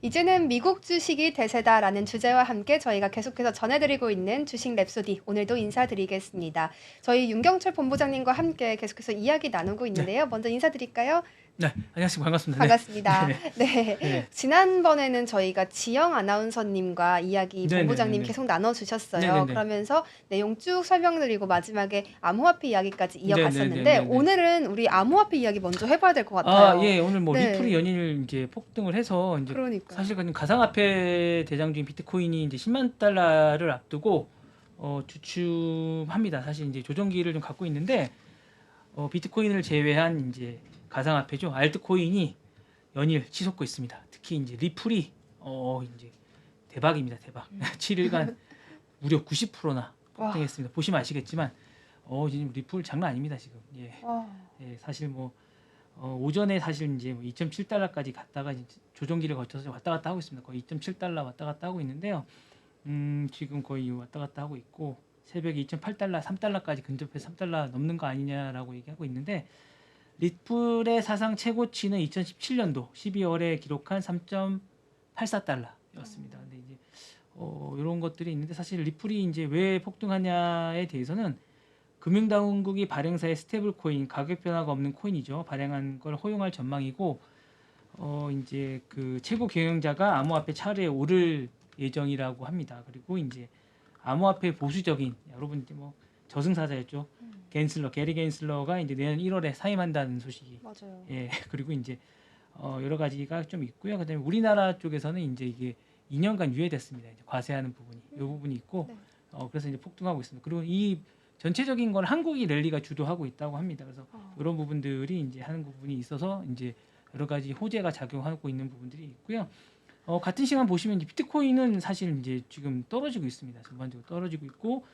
이제는 미국 주식이 대세다라는 주제와 함께 저희가 계속해서 전해드리고 있는 주식 랩소디 오늘도 인사드리겠습니다. 저희 윤경철 본부장님과 함께 계속해서 이야기 나누고 네. 있는데요. 먼저 인사드릴까요? 네, 안녕하십니까. 반갑습니다. 반갑습니다. 네. 네. 네. 지난번에는 저희가 지영 아나운서님과 이야기 본부장님 네네네네. 계속 나눠주셨어요. 네네네. 그러면서 내용 쭉 설명드리고 마지막에 암호화폐 이야기까지 이어갔었는데 네네네네네. 오늘은 우리 암호화폐 이야기 먼저 해봐야 될 것 아, 같아요. 예, 오늘 뭐 네. 리플이 연일 이제 폭등을 해서 이제 그러니까요. 사실 가상화폐 대장주인 비트코인이 이제 10만 달러를 앞두고 주춤합니다. 사실 이제 조정기를 좀 갖고 있는데 비트코인을 제외한 이제 가상화폐죠. 알트코인이 연일 치솟고 있습니다. 특히 이제 리플이 이제 대박입니다. 대박. 7일간 무려 90%나 와. 폭등했습니다. 보시면 아시겠지만 지금 리플 장난 아닙니다, 지금. 예. 와. 예, 사실 뭐 오전에 사실 이제 2.7달러까지 갔다가 이제 조정기를 거쳐서 왔다 갔다 하고 있습니다. 거의 2.7달러 왔다 갔다 하고 있는데요. 지금 거의 왔다 갔다 하고 있고 새벽에 2.8달러, 3달러까지 근접해서 3달러 넘는 거 아니냐라고 얘기하고 있는데 리플의 사상 최고치는 2017년도 12월에 기록한 3.84달러였습니다. 근데 이제 이런 것들이 있는데 사실 리플이 이제 왜 폭등하냐에 대해서는 금융당국이 발행사의 스테이블 코인, 가격 변화가 없는 코인이죠. 발행한 걸 허용할 전망이고 이제 그 최고 경영자가 암호화폐 차례에 오를 예정이라고 합니다. 그리고 이제 암호화폐 보수적인 여러분 이제 뭐 저승사자였죠. 게리 겐슬러가 이제 내년 1월에 사임한다는 소식이. 맞아요. 예. 그리고 이제 여러 가지가 좀 있고요. 그다음에 우리나라 쪽에서는 이제 이게 2년간 유예됐습니다. 이제 과세하는 부분이 이 부분이 있고 네. 그래서 이제 폭등하고 있습니다. 그리고 이 전체적인 건 한국이 랠리가 주도하고 있다고 합니다. 그래서 이런 부분들이 이제 하는 부분이 있어서 이제 여러 가지 호재가 작용하고 있는 부분들이 있고요. 같은 시간 보시면 이제 비트코인은 사실 이제 지금 떨어지고 있습니다. 전반적으로 떨어지고 있고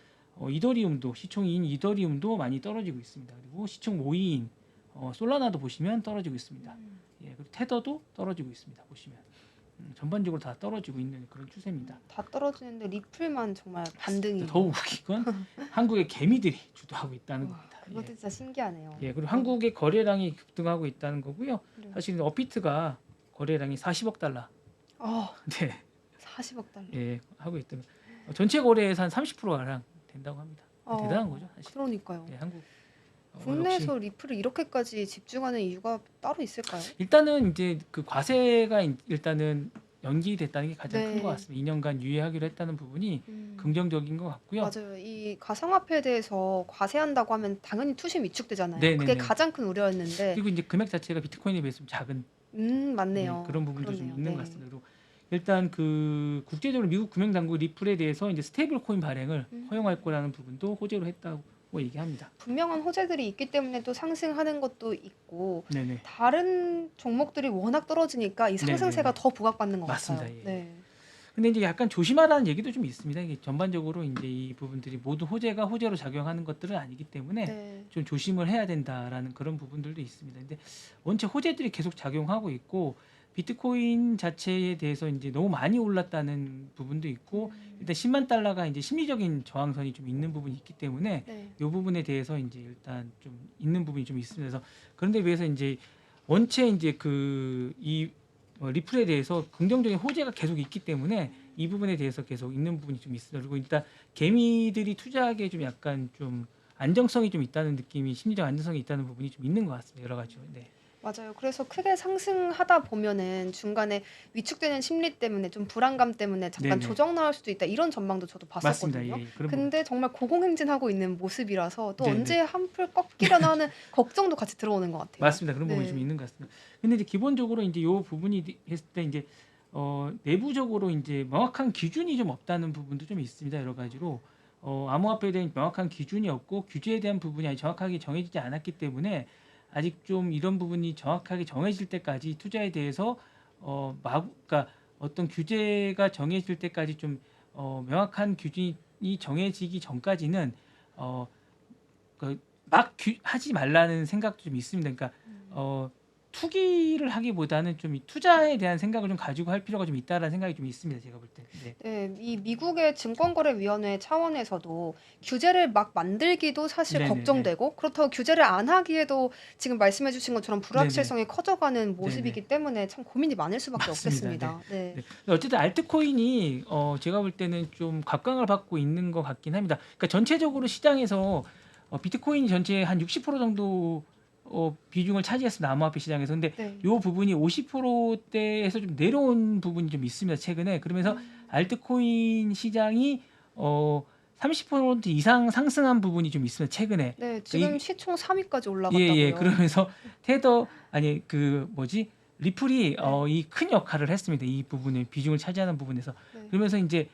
이더리움도 시총 2인 이더리움도 많이 떨어지고 있습니다. 그리고 시총 5위인 솔라나도 보시면 떨어지고 있습니다. 예, 그리고 테더도 떨어지고 있습니다. 보시면 전반적으로 다 떨어지고 있는 그런 추세입니다. 다 떨어지는데 리플만 정말 반등이. 더욱 웃긴 건 한국의 개미들이 주도하고 있다는 겁니다. 그것도 예. 진짜 신기하네요. 예, 그리고 한국의 거래량이 급등하고 있다는 거고요. 네. 사실 업비트가 거래량이 40억 달러. 네, 40억 달러. 예, 하고 있다면 전체 거래에서 한 30%가량 된다고 합니다. 대단한 거죠, 사실. 그러니까요. 예, 한국 국내에서 역시 리플을 이렇게까지 집중하는 이유가 따로 있을까요? 일단은 이제 그 과세가 일단은 연기됐다는 게 가장 큰 네. 것 같습니다. 2년간 유예하기로 했다는 부분이 긍정적인 것 같고요. 맞아요. 이 가상화폐에 대해서 과세한다고 하면 당연히 투심 위축되잖아요. 네네네. 그게 가장 큰 우려였는데. 그리고 이제 금액 자체가 비트코인에 비해서 좀 작은 맞네요. 그런 부분도 좀 그러네요. 있는 네. 것 같습니다. 그리고 일단 그 국제적으로 미국 금융당국 리플에 대해서 이제 스테이블 코인 발행을 허용할 거라는 부분도 호재로 했다고 얘기합니다. 분명한 호재들이 있기 때문에 또 상승하는 것도 있고 네네. 다른 종목들이 워낙 떨어지니까 이 상승세가 네네네. 더 부각받는 것 맞습니다. 같아요. 예. 네. 근데 이제 약간 조심하라는 얘기도 좀 있습니다. 이게 전반적으로 이제 이 부분들이 모두 호재가 호재로 작용하는 것들은 아니기 때문에 네. 좀 조심을 해야 된다라는 그런 부분들도 있습니다. 근데 원체 호재들이 계속 작용하고 있고 비트코인 자체에 대해서 이제 너무 많이 올랐다는 부분도 있고 일단 10만 달러가 이제 심리적인 저항선이 좀 있는 부분이 있기 때문에 네. 이 부분에 대해서 이제 일단 좀 있는 부분이 좀 있습니다. 그래서 그런데 비해서 이제 원체 이제 그 이 리플에 대해서 긍정적인 호재가 계속 있기 때문에 이 부분에 대해서 계속 있는 부분이 좀 있습니다. 그리고 일단 개미들이 투자하기에 좀 약간 좀 안정성이 좀 있다는 느낌이 심리적 안정성이 있다는 부분이 좀 있는 것 같습니다. 여러 가지로. 네. 맞아요. 그래서 크게 상승하다 보면은 중간에 위축되는 심리 때문에 좀 불안감 때문에 잠깐 네네. 조정 나올 수도 있다. 이런 전망도 저도 맞습니다. 봤었거든요. 예, 그런 부분. 근데 정말 고공행진하고 있는 모습이라서 또 네네. 언제 한풀 꺾이려나 하는 걱정도 같이 들어오는 것 같아요. 맞습니다. 그런 부분이 네. 좀 있는 것 같습니다. 근데 이제 기본적으로 이제 요 부분이 했을 때 이제 내부적으로 이제 명확한 기준이 좀 없다는 부분도 좀 있습니다. 여러 가지로 암호화폐에 대한 명확한 기준이 없고 규제에 대한 부분이 아직 정확하게 정해지지 않았기 때문에 아직 좀 이런 부분이 정확하게 정해질 때까지 투자에 대해서 그러니까 어떤 규제가 정해질 때까지 좀 명확한 기준이 정해지기 전까지는 막 하지 말라는 생각도 좀 있습니다. 그러니까 투기를 하기보다는 좀 이 투자에 대한 생각을 좀 가지고 할 필요가 좀 있다라는 생각이 좀 있습니다. 제가 볼 때. 네. 네, 이 미국의 증권거래위원회 차원에서도 규제를 막 만들기도 사실 네네네. 걱정되고 그렇다고 규제를 안 하기에도 지금 말씀해 주신 것처럼 불확실성이 커져가는 모습이기 때문에 참 고민이 많을 수밖에 맞습니다. 없겠습니다. 네. 네. 어쨌든 알트코인이 제가 볼 때는 좀 각광을 받고 있는 것 같긴 합니다. 그러니까 전체적으로 시장에서 비트코인이 전체 한 60% 정도 비중을 차지했습니다. 암호화폐 시장에서. 근데 네. 이 부분이 50%대에서 좀 내려온 부분이 좀 있습니다. 최근에. 그러면서 알트코인 시장이 30% 이상 상승한 부분이 좀 있습니다. 최근에. 네, 지금 이- 시총 3위까지 예, 올라갔다고요. 예. 그러면서 테더 아니 그 뭐지? 리플이 이 큰 역할을 했습니다. 이 부분에 비중을 차지하는 부분에서. 네. 그러면서 이제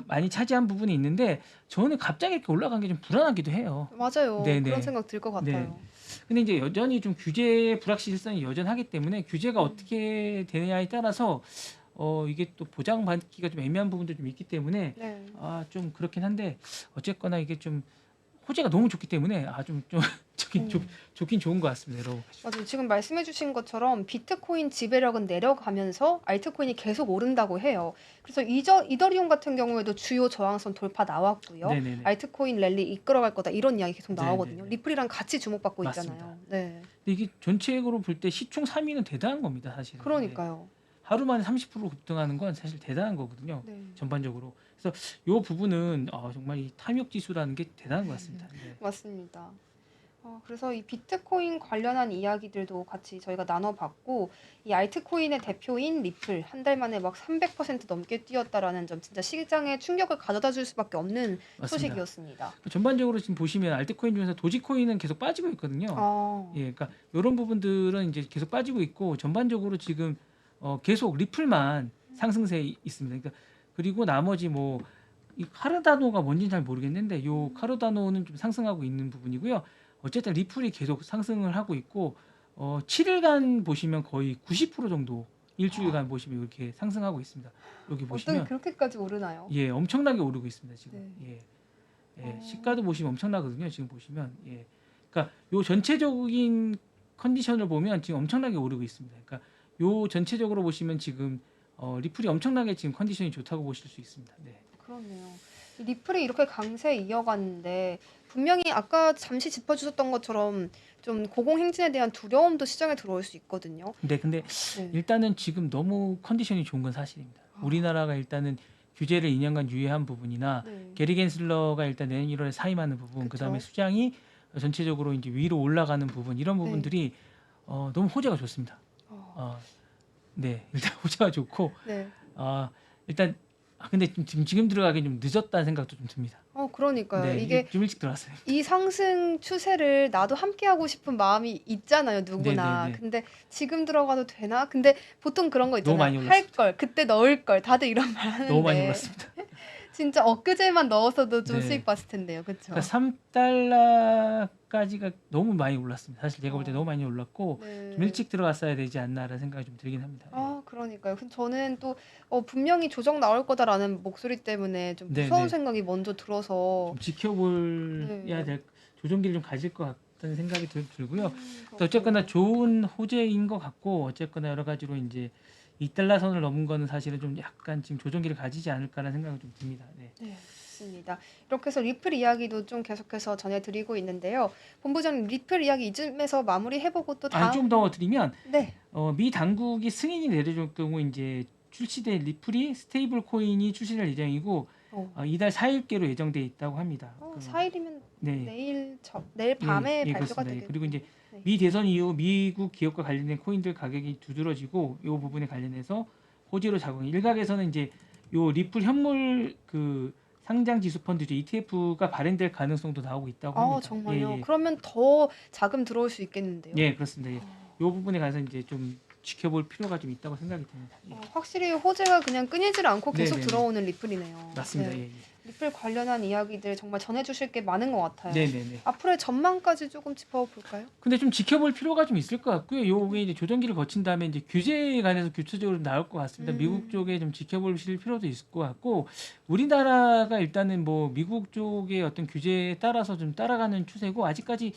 많이 차지한 부분이 있는데 저는 갑자기 이렇게 올라간 게 좀 불안하기도 해요. 맞아요. 네네. 그런 생각 들 것 네. 같아요. 근데 이제 여전히 좀 규제의 불확실성이 여전하기 때문에 규제가 어떻게 되느냐에 따라서 이게 또 보장받기가 좀 애매한 부분도 좀 있기 때문에 네. 좀 그렇긴 한데 어쨌거나 이게 좀 호재가 너무 좋기 때문에 좀 좋긴 좋은 것 같습니다. 여러분. 맞아요. 지금 말씀해 주신 것처럼 비트코인 지배력은 내려가면서 알트코인이 계속 오른다고 해요. 그래서 이더리움 같은 경우에도 주요 저항선 돌파 나왔고요. 네네네. 알트코인 랠리 이끌어갈 거다 이런 이야기 계속 네네네. 나오거든요. 리플이랑 같이 주목받고 맞습니다. 있잖아요. 네. 근데 이게 전체적으로 볼 때 시총 3위는 대단한 겁니다, 사실은. 네. 그러니까요. 하루 만에 30% 급등하는 건 사실 대단한 거거든요. 네. 전반적으로. 그래서 이 부분은 정말 이 탐욕 지수라는 게 대단한 것 같습니다. 네. 맞습니다. 그래서 이 비트코인 관련한 이야기들도 같이 저희가 나눠봤고 이 알트코인의 대표인 리플 한 달 만에 막 300% 넘게 뛰었다라는 점 진짜 시장에 충격을 가져다 줄 수밖에 없는 맞습니다. 소식이었습니다. 전반적으로 지금 보시면 알트코인 중에서 도지코인은 계속 빠지고 있거든요. 예, 그러니까 이런 부분들은 이제 계속 빠지고 있고 전반적으로 지금 계속 리플만 상승세에 있습니다. 그러니까 그리고 나머지 뭐 이 카르다노가 뭔지는 잘 모르겠는데 요 카르다노는 좀 상승하고 있는 부분이고요. 어쨌든 리플이 계속 상승을 하고 있고 7일간 보시면 거의 90% 정도 일주일간 보시면 이렇게 상승하고 있습니다. 여기 어떻게 보시면 그렇게까지 오르나요? 예, 엄청나게 오르고 있습니다, 지금. 네. 예. 시가도 보시면 엄청나거든요. 지금 보시면. 예. 그러니까 요 전체적인 컨디션을 보면 지금 엄청나게 오르고 있습니다. 그러니까 요 전체적으로 보시면 지금 리플이 엄청나게 지금 컨디션이 좋다고 보실 수 있습니다. 네. 그렇네요. 이 리플이 이렇게 강세 이어갔는데 분명히 아까 잠시 짚어주셨던 것처럼 좀 고공행진에 대한 두려움도 시장에 들어올 수 있거든요. 근데 네. 일단은 지금 너무 컨디션이 좋은 건 사실입니다. 우리나라가 일단은 규제를 2년간 유예한 부분이나 네. 게리 겐슬러가 일단 내년 1월에 사임하는 부분, 그쵸. 그다음에 수장이 전체적으로 이제 위로 올라가는 부분 이런 부분들이 너무 호재가 좋습니다. 네, 일단 호재가 좋고 네. 일단 근데 지금 들어가기 좀 늦었다는 생각도 좀 듭니다. 그러니까요. 네, 이게 좀 일찍 들어왔어요. 이 상승 추세를 나도 함께 하고 싶은 마음이 있잖아요, 누구나. 네네네. 근데 지금 들어가도 되나? 근데 보통 그런 거 너무 많이 있잖아요. 할 올랐습니다. 걸, 그때 넣을 걸. 다들 이런 말 하는데. 너무 많이 올랐습니다. 진짜 엊그제만 넣었어도 좀 네. 수익 봤을 텐데요. 그렇죠? 그러니까 3달러까지가 너무 많이 올랐습니다. 사실 제가 볼 때 너무 많이 올랐고 네. 좀 일찍 들어갔어야 되지 않나라는 생각이 좀 들긴 합니다. 그러니까요. 근데 저는 또 분명히 조정 나올 거다라는 목소리 때문에 좀 무서운 네네. 생각이 먼저 들어서 좀 지켜볼야 될 조정기를 좀 가질 것 같다는 생각이 들고요. 또 어쨌거나 좋은 호재인 것 같고 어쨌거나 여러 가지로 이제 2달러 선을 넘은 거는 사실은 좀 약간 지금 조정기를 가지지 않을까라는 생각이 좀 듭니다. 네. 네, 좋습니다. 이렇게 해서 리플 이야기도 좀 계속해서 전해드리고 있는데요. 본부장님 리플 이야기 이쯤에서 마무리해보고 또 다음 좀 더 드리면 네. 미 당국이 승인이 내려줄 경우 이제 출시된 리플이 스테이블 코인이 출시될 예정이고 이달 4일께로 예정돼 있다고 합니다. 4일이면 네. 내일 밤에 예, 발표가 그렇습니다. 되겠네요. 그리고 이제 네. 미 대선 이후 미국 기업과 관련된 코인들 가격이 두드러지고 이 부분에 관련해서 호재로 작용. 일각에서는 이제 요 리플 현물 그 상장 지수 펀드죠 ETF가 발행될 가능성도 나오고 있다고 합니다. 정말요? 예. 그러면 더 자금 들어올 수 있겠는데요. 예, 그렇습니다. 이 부분에 관해서 이제 좀 지켜볼 필요가 좀 있다고 생각이 듭니다. 예. 확실히 호재가 그냥 끊이질 않고 계속 네네네. 들어오는 리플이네요. 맞습니다. 네. 예. 리플 관련한 이야기들 정말 전해주실 게 많은 것 같아요. 네네네. 앞으로의 전망까지 조금 짚어볼까요? 근데 좀 지켜볼 필요가 좀 있을 것 같고요. 요게 이제 조정기를 거친 다음에 이제 규제에 관해서 구체적으로 나올 것 같습니다. 미국 쪽에 좀 지켜보실 필요도 있을 것 같고 우리나라가 일단은 뭐 미국 쪽의 어떤 규제에 따라서 좀 따라가는 추세고 아직까지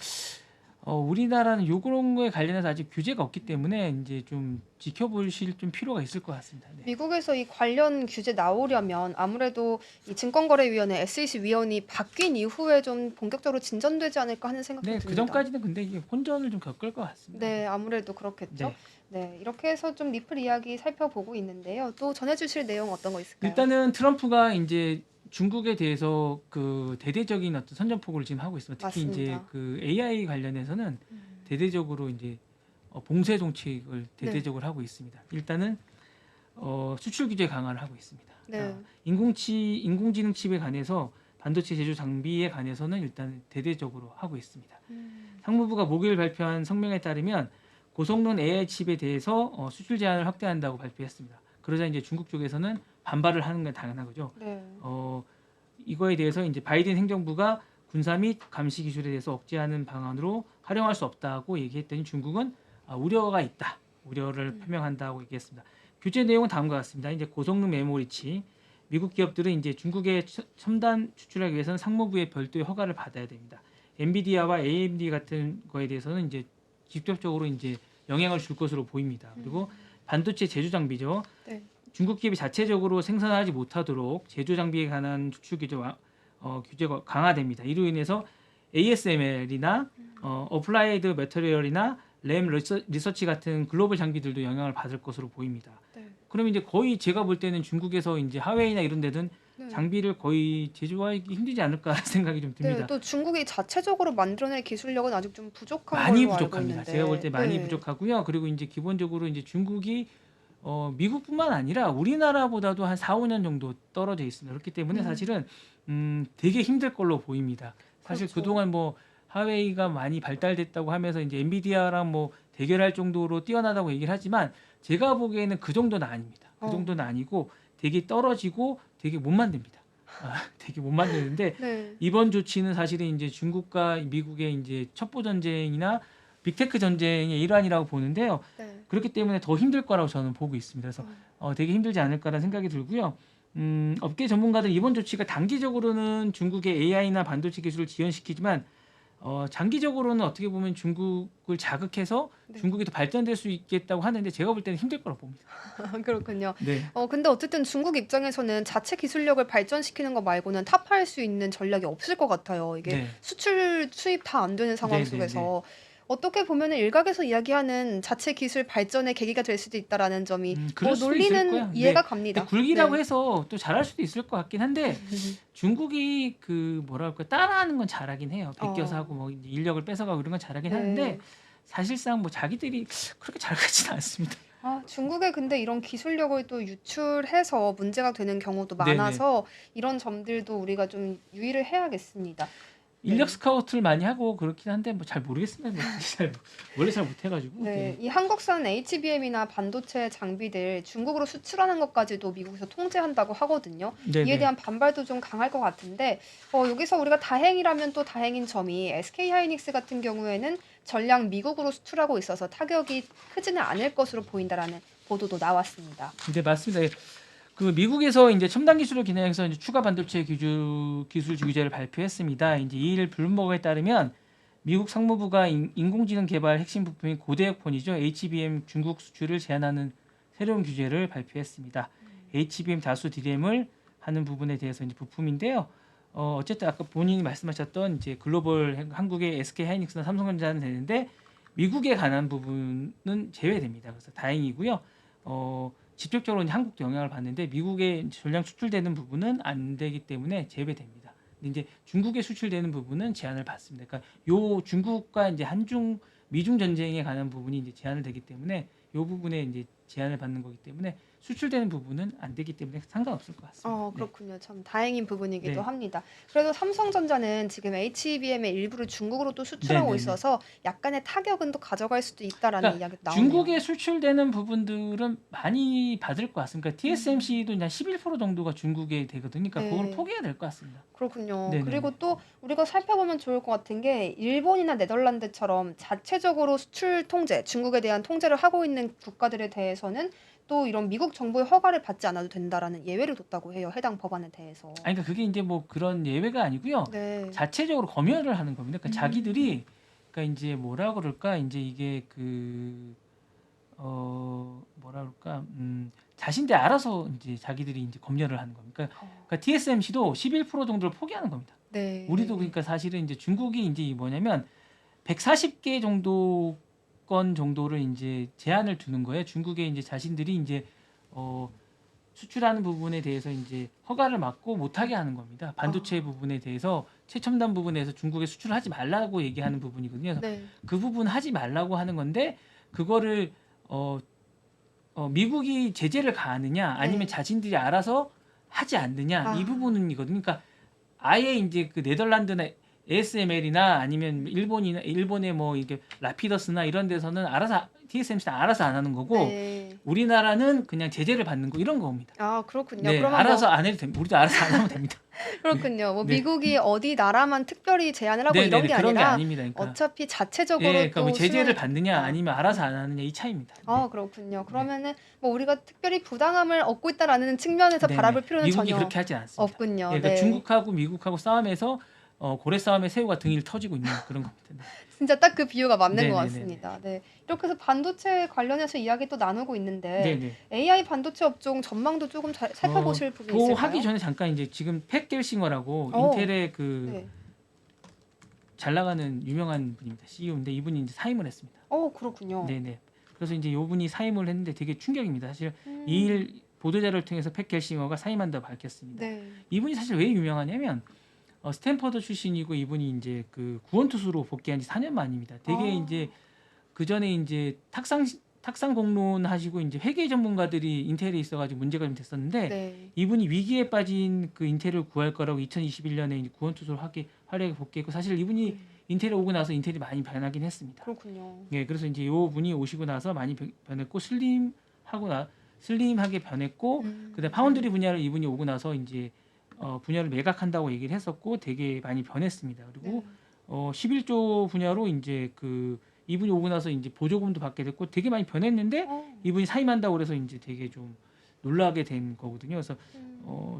우리나라는 요런 거에 관련해서 아직 규제가 없기 때문에 이제 좀 지켜보실 좀 필요가 있을 것 같습니다. 네. 미국에서 이 관련 규제 나오려면 아무래도 이 증권거래위원회 SEC 위원이 바뀐 이후에 좀 본격적으로 진전되지 않을까 하는 생각도 네, 그 듭니다. 전까지는 근데 이게 혼전을 좀 겪을 것 같습니다. 네, 아무래도 그렇겠죠. 네. 네, 이렇게 해서 좀 리플 이야기 살펴보고 있는데요. 또 전해주실 내용 어떤 거 있을까요? 일단은 트럼프가 이제 중국에 대해서 그 대대적인 어떤 선전포고를 지금 하고 있습니다. 특히 이제 맞습니다. 그 AI 관련해서는 대대적으로 이제 봉쇄 정책을 대대적으로 하고 있습니다. 일단은 수출 규제 강화를 하고 있습니다. 네. 인공지능 칩에 관해서 반도체 제조 장비에 관해서는 일단 대대적으로 하고 있습니다. 상무부가 목요일 발표한 성명에 따르면 고성능 AI 칩에 대해서 수출 제한을 확대한다고 발표했습니다. 그러자 이제 중국 쪽에서는 반발을 하는 건 당연한 거죠. 네. 이거에 대해서 이제 바이든 행정부가 군사 및 감시 기술에 대해서 억제하는 방안으로 활용할 수 없다고 얘기했더니 중국은 우려가 있다. 우려를 표명한다고 얘기했습니다. 규제 내용은 다음과 같습니다. 이제 고성능 메모리치 미국 기업들은 이제 중국에 첨단 추출하기 위해서는 상무부의 별도의 허가를 받아야 됩니다. 엔비디아와 AMD 같은 거에 대해서는 이제 직접적으로 이제 영향을 줄 것으로 보입니다. 그리고 반도체 제조 장비죠. 네. 중국 기업이 자체적으로 생산하지 못하도록 제조 장비에 관한 수출 규제가 강화됩니다. 이로 인해서 ASML이나 어플라이드 매터리얼이나 램 리서치 같은 글로벌 장비들도 영향을 받을 것으로 보입니다. 네. 그러면 이제 거의 제가 볼 때는 중국에서 이제 하웨이나 이런 데든 네. 장비를 거의 제조하기 힘들지 않을까 생각이 좀 네, 듭니다. 또 중국이 자체적으로 만들어낼 기술력은 아직 좀 부족한 많이 걸로 알고 부족합니다. 있는데. 제가 볼 때 많이 네. 부족하고요. 그리고 이제 기본적으로 이제 중국이 미국뿐만 아니라 우리나라보다도 한 4, 5년 정도 떨어져 있습니다. 그렇기 때문에 사실은 되게 힘들 걸로 보입니다. 사실 그렇죠. 그동안 뭐 하웨이가 많이 발달됐다고 하면서 이제 엔비디아랑 뭐 대결할 정도로 뛰어나다고 얘기를 하지만 제가 보기에는 그 정도는 아닙니다. 그 정도는 아니고 되게 떨어지고 되게 못 만듭니다. 되게 못 만드는데 네. 이번 조치는 사실은 이제 중국과 미국의 이제 첩보 전쟁이나 빅테크 전쟁의 일환이라고 보는데요. 네. 그렇기 때문에 더 힘들 거라고 저는 보고 있습니다. 그래서 되게 힘들지 않을까라는 생각이 들고요. 업계 전문가들 이번 조치가 단기적으로는 중국의 AI나 반도체 기술을 지연시키지만 장기적으로는 어떻게 보면 중국을 자극해서 네. 중국이 더 발전될 수 있겠다고 하는데 제가 볼 때는 힘들 거라고 봅니다. 그렇군요. 네. 근데 어쨌든 중국 입장에서는 자체 기술력을 발전시키는 거 말고는 타파할 수 있는 전략이 없을 것 같아요. 이게 네. 수출 수입 다 안 되는 상황 네, 속에서 어떻게 보면은 일각에서 이야기하는 자체 기술 발전의 계기가 될 수도 있다라는 점이 그럴 수도 있을 거야. 논리는 이해가 네. 갑니다. 굴기라고 네. 해서 또 잘할 수도 있을 것 같긴 한데 중국이 그 뭐랄까 따라하는 건 잘하긴 해요. 베껴서 하고 뭐 인력을 뺏어가고 이런 건 잘하긴 네. 하는데 사실상 뭐 자기들이 그렇게 잘하지는 않습니다. 중국에 근데 이런 기술력을 또 유출해서 문제가 되는 경우도 네네. 많아서 이런 점들도 우리가 좀 유의를 해야겠습니다. 인력 네. 스카우트를 많이 하고 그렇긴 한데 뭐 잘 모르겠습니다. 원래 잘 못해가지고. 네, 이 한국산 HBM이나 반도체 장비들 중국으로 수출하는 것까지도 미국에서 통제한다고 하거든요. 네네. 이에 대한 반발도 좀 강할 것 같은데 여기서 우리가 다행이라면 또 다행인 점이 SK 하이닉스 같은 경우에는 전량 미국으로 수출하고 있어서 타격이 크지는 않을 것으로 보인다라는 보도도 나왔습니다. 네 맞습니다. 그 미국에서 이제 첨단 기술을 기반해서 이제 추가 반도체 기술 규제를 발표했습니다. 이제 이일 블룸버그에 따르면 미국 상무부가 인공지능 개발 핵심 부품인 고대역폰이죠. HBM 중국 수출을 제한하는 새로운 규제를 발표했습니다. HBM 다수 D램을 하는 부분에 대해서 이제 부품인데요. 어쨌든 아까 본인이 말씀하셨던 이제 글로벌 한국의 SK 하이닉스나 삼성전자는 되는데 미국에 관한 부분은 제외됩니다. 그래서 다행이고요. 직접적으로 이제 한국도 영향을 받는데 미국에 전량 수출되는 부분은 안 되기 때문에 제외됩니다. 근데 이제 중국에 수출되는 부분은 제한을 받습니다. 그러니까 요 중국과 이제 미중 전쟁에 관한 부분이 이제 제한을 되기 때문에 요 부분에 이제 제한을 받는 거기 때문에 수출되는 부분은 안 되기 때문에 상관없을 것 같습니다. 네. 그렇군요. 참 다행인 부분이기도 네. 합니다. 그래도 삼성전자는 지금 HBM의 일부를 중국으로 또 수출하고 네네네. 있어서 약간의 타격은 또 가져갈 수도 있다라는 그러니까 이야기도 나오네요. 중국에 수출되는 부분들은 많이 받을 것 같습니다. 그러니까 TSMC도 한 11% 정도가 중국에 되거든요. 그러니까 네. 그걸 포기해야 될 것 같습니다. 그렇군요. 네네네. 그리고 또 우리가 살펴보면 좋을 것 같은 게 일본이나 네덜란드처럼 자체적으로 수출 통제, 중국에 대한 통제를 하고 있는 국가들에 대해서는 또 이런 미국 정부의 허가를 받지 않아도 된다라는 예외를 뒀다고 해요. 해당 법안에 대해서. 아니 그러니까 그게 이제 뭐 그런 예외가 아니고요. 네. 자체적으로 검열을 하는 겁니다. 그러니까 자기들이 그러니까 이제 뭐라 그럴까 이제 이게 뭐라 그럴까 자신들 알아서 이제 자기들이 이제 검열을 하는 겁니다. 그러니까 TSMC도 11% 정도를 포기하는 겁니다. 네. 우리도 그러니까 사실은 이제 중국이 이제 뭐냐면 140개 정도 건 정도를 이제 제한을 두는 거예요. 중국에 이제 자신들이 이제 수출하는 부분에 대해서 이제 허가를 막고 못하게 하는 겁니다. 반도체 부분에 대해서 최첨단 부분에서 중국에 수출하지 말라고 얘기하는 부분이거든요. 그래서 네. 그 부분 하지 말라고 하는 건데 그거를 미국이 제재를 가하느냐 아니면 네. 자신들이 알아서 하지 않느냐 아. 이 부분이거든요. 그러니까 아예 이제 그 네덜란드나 ASML이나 아니면 일본의 뭐 이게 라피더스나 이런 데서는 알아서 TSMC는 알아서 안 하는 거고 네. 우리나라는 그냥 제재를 받는 거 이런 겁니다. 아, 그렇군요. 네, 그러면 알아서 안 해도 됩니다. 우리도 알아서 안 하면 됩니다. 그렇군요. 뭐 네. 미국이 어디 나라만 특별히 제한을 하고 이런 네네네, 게 그런 게 아니라 아닙니다. 그러니까 어차피 자체적으로 예, 그러니까 또 뭐 제재를 수용이 받느냐 된다. 아니면 알아서 안 하느냐 이 차이입니다. 아, 그렇군요. 그러면은 뭐 우리가 특별히 부당함을 얻고 있다라는 측면에서 네네. 바라볼 필요는 미국이 전혀 그렇게 하지 않습니다. 없군요. 예, 그러니까 네. 중국하고 미국하고 싸움에서 고래 싸움에 새우가 등이를 터지고 있는 그런 겁니다. 네. 진짜 딱 그 비유가 맞는 것 네네네네. 같습니다. 네. 이렇게 해서 반도체 관련해서 이야기 또 나누고 있는데 네네. AI 반도체 업종 전망도 조금 살펴보실 부분이 그 있을까요? 하기 전에 잠깐 이제 지금 팻 겔싱어라고 어. 인텔의 그 네. 잘 나가는 유명한 분입니다. CEO인데 이분이 이제 사임을 했습니다. 그렇군요. 네네. 그래서 이제 이분이 사임을 했는데 되게 충격입니다. 사실 음. 이 일 보도자료를 통해서 팻 겔싱어가 사임한다고 밝혔습니다. 네. 이분이 사실 왜 유명하냐면 스탠퍼드 출신이고 이분이 이제 그 구원투수로 복귀한 지 4년 만입니다. 되게 이제 그 전에 이제 탁상 공론 하시고 이제 회계 전문가들이 인텔에 있어가지고 문제가 좀 됐었는데 네. 이분이 위기에 빠진 그 인텔을 구할 거라고 2021년에 구원투수로 활약에 복귀했고 사실 이분이 인텔에 오고 나서 인텔이 많이 변하긴 했습니다. 그렇군요. 예, 그래서 이제 이 분이 오시고 나서 많이 변했고 슬림하게 변했고 그다음 파운드리 분야를 이분이 오고 나서 이제 분야를 매각한다고 얘기를 했었고 되게 많이 변했습니다. 그리고 네. 11조 분야로 이제 그 이분이 오고 나서 이제 보조금도 받게 됐고 되게 많이 변했는데 이분이 사임한다고 그래서 이제 되게 좀 놀라게 된 거거든요. 그래서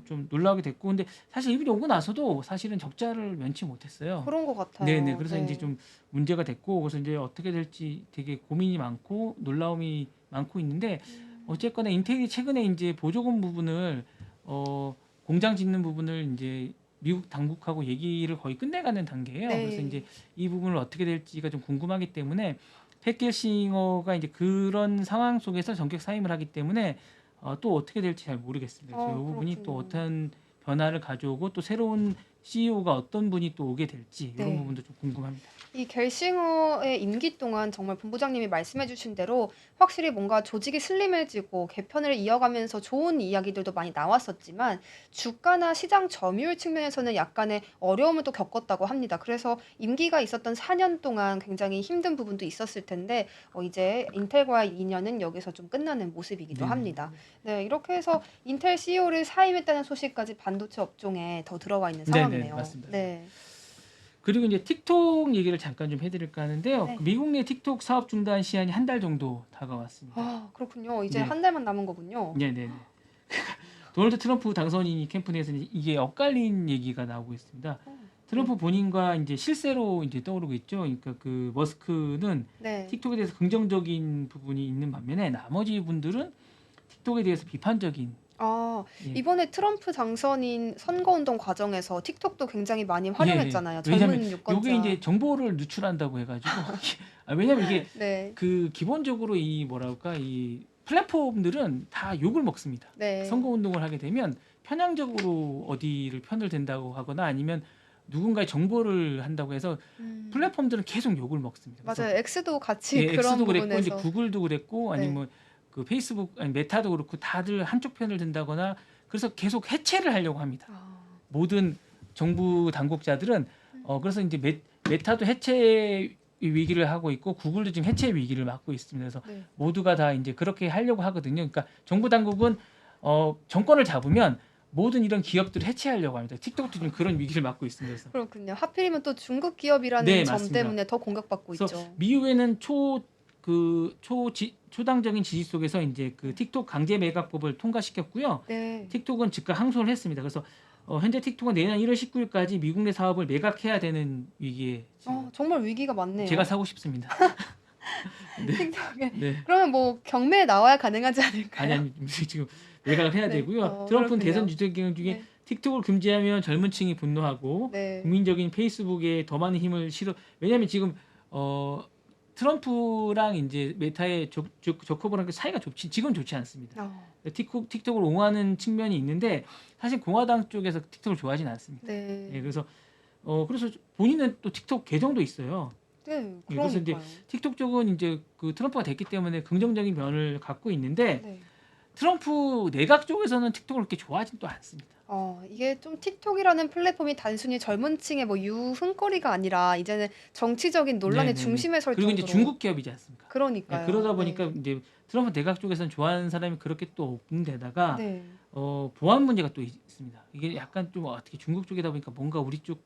좀 놀라게 됐고 근데 사실 이분이 오고 나서도 사실은 적자를 면치 못했어요. 그런 것 같아요. 네네. 그래서 네. 이제 좀 문제가 됐고 그래서 이제 어떻게 될지 되게 고민이 많고 놀라움이 많고 있는데 어쨌거나 인텔이 최근에 이제 보조금 부분을 공장 짓는 부분을 이제 미국 당국하고 얘기를 거의 끝내가는 단계예요. 네. 그래서 이제 이 부분을 어떻게 될지가 좀 궁금하기 때문에 팻 겔싱어가 이제 그런 상황 속에서 전격 사임을 하기 때문에 또 어떻게 될지 잘 모르겠습니다. 그래서 이 부분이 또 그렇군요. 어떤 변화를 가져오고 또 새로운 CEO가 어떤 분이 또 오게 될지 이런 네. 부분도 좀 궁금합니다. 이 겔싱어의 임기 동안 정말 본부장님이 말씀해주신 대로 확실히 뭔가 조직이 슬림해지고 개편을 이어가면서 좋은 이야기들도 많이 나왔었지만 주가나 시장 점유율 측면에서는 약간의 어려움을 또 겪었다고 합니다. 그래서 임기가 있었던 4년 동안 굉장히 힘든 부분도 있었을 텐데 이제 인텔과의 인연은 여기서 좀 끝나는 모습이기도 네. 합니다. 네, 이렇게 해서 인텔 CEO를 사임했다는 소식까지 반도체 업종에 더 들어와 있는 네네, 상황이네요. 맞습니다. 네. 그리고 이제 틱톡 얘기를 잠깐 좀 해드릴까 하는데요. 네. 미국 내 틱톡 사업 중단 시한이 한 달 정도 다가왔습니다. 그렇군요. 이제 네. 한 달만 남은 거군요. 네네네. 도널드 트럼프 당선인이 캠프 내에서 이게 엇갈린 얘기가 나오고 있습니다. 트럼프 본인과 이제 실세로 이제 떠오르고 있죠. 그러니까 그 머스크는 네. 틱톡에 대해서 긍정적인 부분이 있는 반면에 나머지 분들은 틱톡에 대해서 비판적인. 예. 이번에 트럼프 당선인 선거운동 과정에서 틱톡도 굉장히 많이 활용했잖아요. 예. 왜냐면 젊은 유권자. 요게 이제 정보를 누출한다고 해가지고 왜냐면 이게 네. 그 기본적으로 이 뭐랄까 이 플랫폼들은 다 욕을 먹습니다. 네. 선거 운동을 하게 되면 편향적으로 어디를 편을 든다고 하거나 아니면 누군가의 정보를 한다고 해서 플랫폼들은 계속 욕을 먹습니다. 그래서 맞아요. X도 같이 예, 그런 X도 그랬고 부분에서. 이제 구글도 그랬고 네. 아니면 그 페이스북 아니 메타도 그렇고 다들 한쪽 편을 든다거나 그래서 계속 해체를 하려고 합니다. 모든 정부 당국자들은 그래서 이제 메타도 해체 위기를 하고 있고 구글도 지금 해체 위기를 맞고 있습니다. 그래서 네. 모두가 다 이제 그렇게 하려고 하거든요. 그러니까 정부 당국은 정권을 잡으면 모든 이런 기업들을 해체하려고 합니다. 틱톡도 지금 그런 위기를 맞고 있습니다. 그래서. 그렇군요. 하필이면 또 중국 기업이라는 네, 점 맞습니다. 때문에 더 공격받고 그래서 있죠. 미국에는 초당적인 지지 속에서 이제 그 틱톡 강제 매각법을 통과시켰고요. 네. 틱톡은 즉각 항소를 했습니다. 그래서 현재 틱톡은 내년 1월 19일까지 미국 내 사업을 매각해야 되는 위기에 지금 정말 위기가 많네요. 제가 사고 싶습니다. 네. 틱톡에. 네. 그러면 뭐 경매에 나와야 가능하지 않을까요? 아니 지금 매각을 해야 네. 되고요. 트럼프는 그렇군요. 대선 주택 중에 네. 틱톡을 금지하면 젊은 층이 분노하고 네. 국민적인 페이스북에 더 많은 힘을 실어. 왜냐하면 지금 트럼프랑 이제 메타의 저커버랑 사이가 지금 좋지 않습니다. 틱톡을 옹호하는 측면이 있는데 사실 공화당 쪽에서 틱톡을 좋아하진 않습니다. 네. 예, 그래서 본인은 또 틱톡 계정도 있어요. 네. 그래서 이제 그러니까요. 틱톡 쪽은 이제 그 트럼프가 됐기 때문에 긍정적인 면을 갖고 있는데 네. 트럼프 내각 쪽에서는 틱톡을 그렇게 좋아하진 또 않습니다. 이게 좀 틱톡이라는 플랫폼이 단순히 젊은 층의 뭐 유흥거리가 아니라 이제는 정치적인 논란의 네네네. 중심에 설 그리고 정도로. 이제 중국 기업이지 않습니까? 그러니까요. 예, 그러다 보니까 네. 이제 트럼프 내각 쪽에서는 좋아하는 사람이 그렇게 또 없는 데다가 네. 보안 문제가 또 있습니다. 이게 약간 좀 어떻게 중국 쪽이다 보니까 뭔가 우리 쪽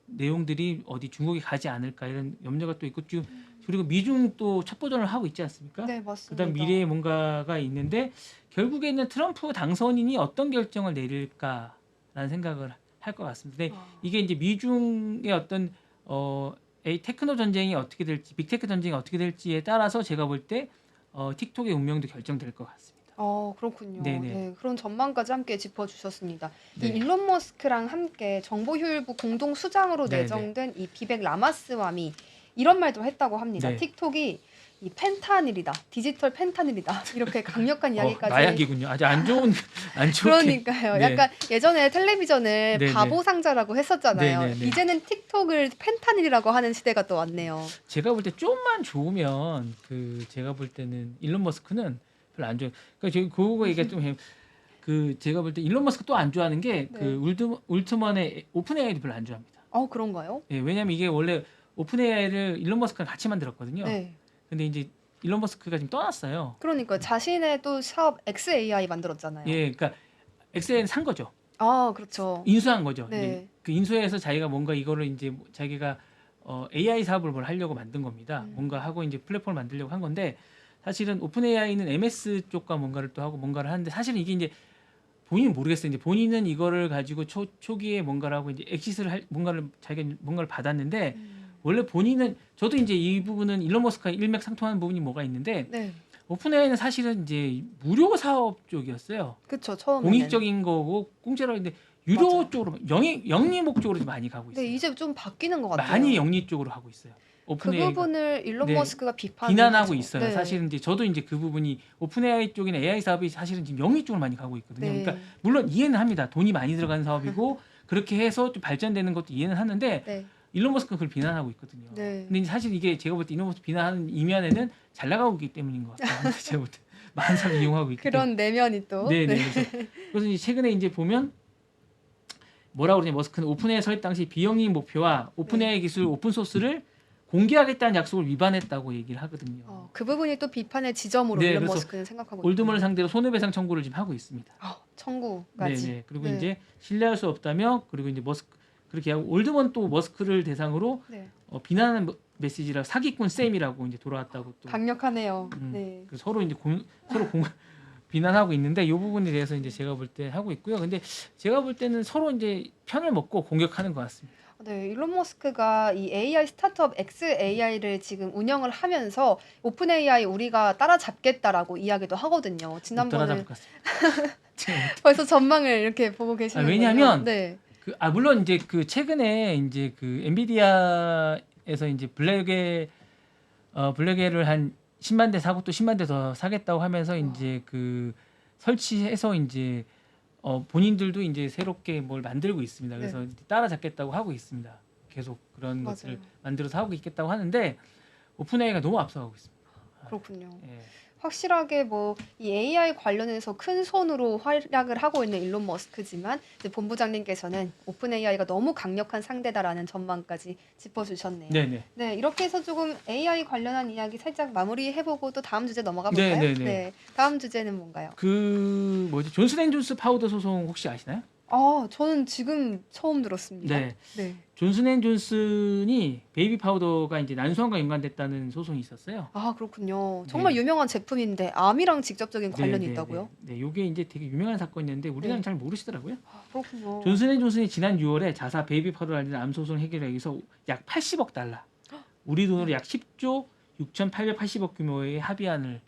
내용들이 어디 중국에 가지 않을까 이런 염려가 또 있고 지금 그리고 미중 또 첩보전을 하고 있지 않습니까? 네, 맞습니다. 그다음 미래에 뭔가가 있는데 결국에는 트럼프 당선인이 어떤 결정을 내릴까라는 생각을 할 것 같습니다. 근데 이게 이제 미중의 어떤 테크노 전쟁이 어떻게 될지, 빅테크 전쟁이 어떻게 될지에 따라서 제가 볼 때 틱톡의 운명도 결정될 것 같습니다. 그렇군요. 네네. 네, 그런 전망까지 함께 짚어주셨습니다. 네. 이 일론 머스크랑 함께 정보효율부 공동 수장으로 네네. 내정된 이 비벡 라마스와미 이런 말도 했다고 합니다. 네. 틱톡이 이 펜타닐이다, 디지털 펜타닐이다 이렇게 강력한 이야기까지. 마약이군요. 아주 안 좋은 그러니까요. 네. 약간 예전에 텔레비전을 네네. 바보 상자라고 했었잖아요. 네네네. 이제는 틱톡을 펜타닐이라고 하는 시대가 또 왔네요. 제가 볼 때 좀만 좋으면 제가 볼 때는 일론 머스크는 별로 안 좋아요. 그러니까 저희 그거 얘기가 좀 해요. 제가 볼 때 일론 머스크 또 안 좋아하는 게 네. 울트먼의 오픈 AI도 별로 안 좋아합니다. 그런가요? 예, 왜냐면 이게 원래 오픈 AI를 일론 머스크랑 같이 만들었거든요. 네. 근데 이제 일론 머스크가 지금 떠났어요. 그러니까 자신의 또 사업 XAI 만들었잖아요. 예, 그러니까 XAI는 산 거죠. 그렇죠. 인수한 거죠. 네. 이제 그 인수해서 자기가 뭔가 이거를 이제 자기가 AI 사업을 뭘 하려고 만든 겁니다. 뭔가 하고 이제 플랫폼을 만들려고 한 건데 사실은 오픈 AI는 MS 쪽과 뭔가를 또 하고 뭔가를 하는데 사실은 이게 이제 본인은 모르겠어요. 이제 본인은 이거를 가지고 초기에 뭔가를 하고 이제 엑시스를 자기가 뭔가를 받았는데 원래 본인은 저도 이제 이 부분은 일론 머스크가 일맥상통하는 부분이 뭐가 있는데 네. 오픈 AI는 사실은 이제 무료 사업 쪽이었어요. 그렇죠. 처음에는. 공익적인 거고 공짜로 했는데 유료 맞아요. 쪽으로 영리 목적으로 좀 많이 가고 있어요. 네, 이제 좀 바뀌는 것 같아요. 많이 영리 쪽으로 하고 있어요. 그 오픈 AI가 부분을 일론 네, 머스크가 비난하고 하죠. 있어요. 네. 사실은 이제 저도 이제 그 부분이 오픈 AI 쪽이나 AI 사업이 사실은 지금 영리 쪽으로 많이 가고 있거든요. 네. 그러니까 물론 이해는 합니다. 돈이 많이 들어가는 사업이고 그렇게 해서 좀 발전되는 것도 이해는 하는데 네. 일론 머스크가 그걸 비난하고 있거든요. 네. 근데 사실 이게 제가 볼 때 일론 머스크 비난하는 이면에는 잘 나가고 있기 때문인 것 같아요. 제가 볼 때 많은 사람 이용하고 있기 때문에. 그런 내면이 또. 네네. 그래서 이제 최근에 이제 보면 뭐라고 그러냐 머스크는 오픈 AI 설립 당시 비영리 목표와 오픈 AI 기술 오픈 소스를 공개하겠다는 약속을 위반했다고 얘기를 하거든요. 그 부분이 또 비판의 지점으로 네, 일론 그래서 머스크는 생각하고 올드먼을 있군요. 상대로 손해배상 청구를 지금 하고 있습니다. 청구까지. 네네. 그리고 네. 이제 신뢰할 수 없다며 그리고 이제 머스크 그렇게 하고 올드먼 또 머스크를 대상으로 네. 비난하는 메시지라 사기꾼 쌤이라고 이제 돌아왔다고 또 강력하네요. 네. 서로 이제 비난하고 있는데 이 부분에 대해서 이제 제가 볼 때 하고 있고요. 근데 제가 볼 때는 서로 이제 편을 먹고 공격하는 것 같습니다. 네, 일론 머스크가 이 AI 스타트업 XAI를 지금 운영을 하면서 오픈 AI 우리가 따라잡겠다라고 이야기도 하거든요. 못 지난번에 따라잡을 것 같습니다. 벌써 전망을 이렇게 보고 계시는 거예요. 왜냐하면 네. 물론 이제 최근에 이제 엔비디아에서 이제 블랙에를 한 10만 대 사고 또 10만 대 더 사겠다고 하면서 이제 설치해서 이제 본인들도 이제 새롭게 뭘 만들고 있습니다. 그래서 네. 따라잡겠다고 하고 있습니다. 계속 그런 맞아요. 것들을 만들어서 하고 있겠다고 하는데 오픈 AI가 너무 앞서가고 있습니다. 그렇군요. 예. 확실하게 뭐 이 AI 관련해서 큰 손으로 활약을 하고 있는 일론 머스크지만 이제 본부장님께서는 오픈 AI가 너무 강력한 상대다라는 전망까지 짚어주셨네요. 네네. 네, 이렇게 해서 조금 AI 관련한 이야기 살짝 마무리해보고 또 다음 주제 넘어가 볼까요? 네네네. 네, 다음 주제는 뭔가요? 존슨앤존스 파우더 소송 혹시 아시나요? 아, 저는 지금 처음 들었습니다. 네. 네. 존슨앤존슨이 베이비 파우더가 이제 난소암과 연관됐다는 소송이 있었어요. 아, 그렇군요. 정말 네. 유명한 제품인데 암이랑 직접적인 네, 관련이 네, 있다고요? 네. 요게 이제 되게 유명한 사건이었는데 우리나라는 네. 잘 모르시더라고요. 아, 그렇군요. 존슨앤존슨이 지난 6월에 자사 베이비 파우더를 알리는 암 소송 해결하기 위해서 약 80억 달러, 우리 돈으로 네. 약 10조 6,880억 규모의 합의안을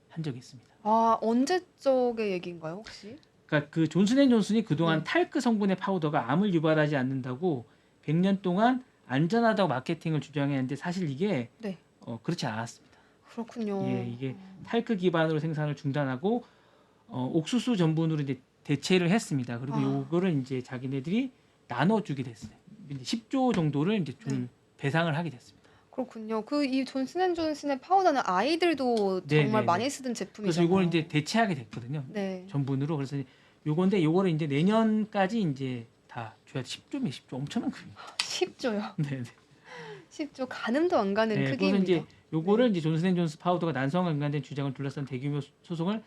한 적이 있습니다. 아, 언제적의 얘기인가요, 혹시? 그러니까 그 존슨앤존슨이 그동안 네. 탈크 성분의 파우더가 암을 유발하지 않는다고 100년 동안 안전하다고 마케팅을 주장했는데 사실 이게 네. 그렇지 않았습니다. 그렇군요. 예, 이게 탈크 기반으로 생산을 중단하고 옥수수 전분으로 이제 대체를 했습니다. 그리고 아. 요거를 이제 자기네들이 나눠주게 됐어요. 이제 10조 정도를 이제 좀 네. 배상을 하게 됐습니다. 그렇군요. 그 이 존슨앤존슨의 파우더는 아이들도 네, 정말 네, 많이 네. 쓰던 그래서 제품이잖아요. 요걸 이제 대체하게 됐거든요. 네. 전분으로. 그래서 요건데 요거를 이제 내년까지 이제 다 줘야 10조면 10조 엄청난 금입니다. 10조요. 네, 네. 10조 가늠도 안 가는 네, 그래서 크기입니다. 이제 요거를 이제 존슨앤존슨 파우더가 난소암과 연관된 주장을 둘러싼 대규모 소송을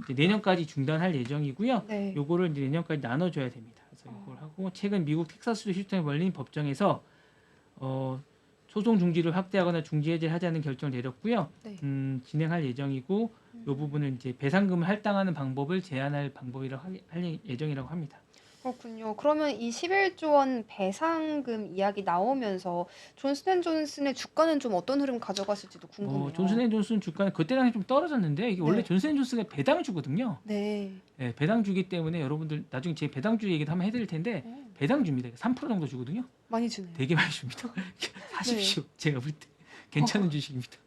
이제 내년까지 중단할 예정이고요. 네. 요거를 이제 내년까지 나눠줘야 됩니다. 그래서 요걸 하고 최근 미국 텍사스주 휴스턴에 벌린 법정에서 소송 중지를 확대하거나 중지 해제를 하자는 결정을 내렸고요. 네. 진행할 예정이고 요 부분은 이제 배상금을 할당하는 방법을 제한할 방법이라고 할 예정이라고 합니다. 그렇군요. 그러면 이 11조 원 배상금 이야기 나오면서 존슨앤존슨의 주가는 좀 어떤 흐름 가져갔을지도 궁금해요. 존슨앤존슨 주가는 그때 당시 좀 떨어졌는데 이게 원래 네. 존슨앤존슨의 배당주거든요. 네. 네, 배당주기 때문에 여러분들 나중에 제 배당주 얘기도 한번 해드릴 텐데 배당주입니다. 3% 정도 주거든요. 많이 주네요. 되게 많이 줍니다. 사십시오. 제가 볼 때 괜찮은 주식입니다.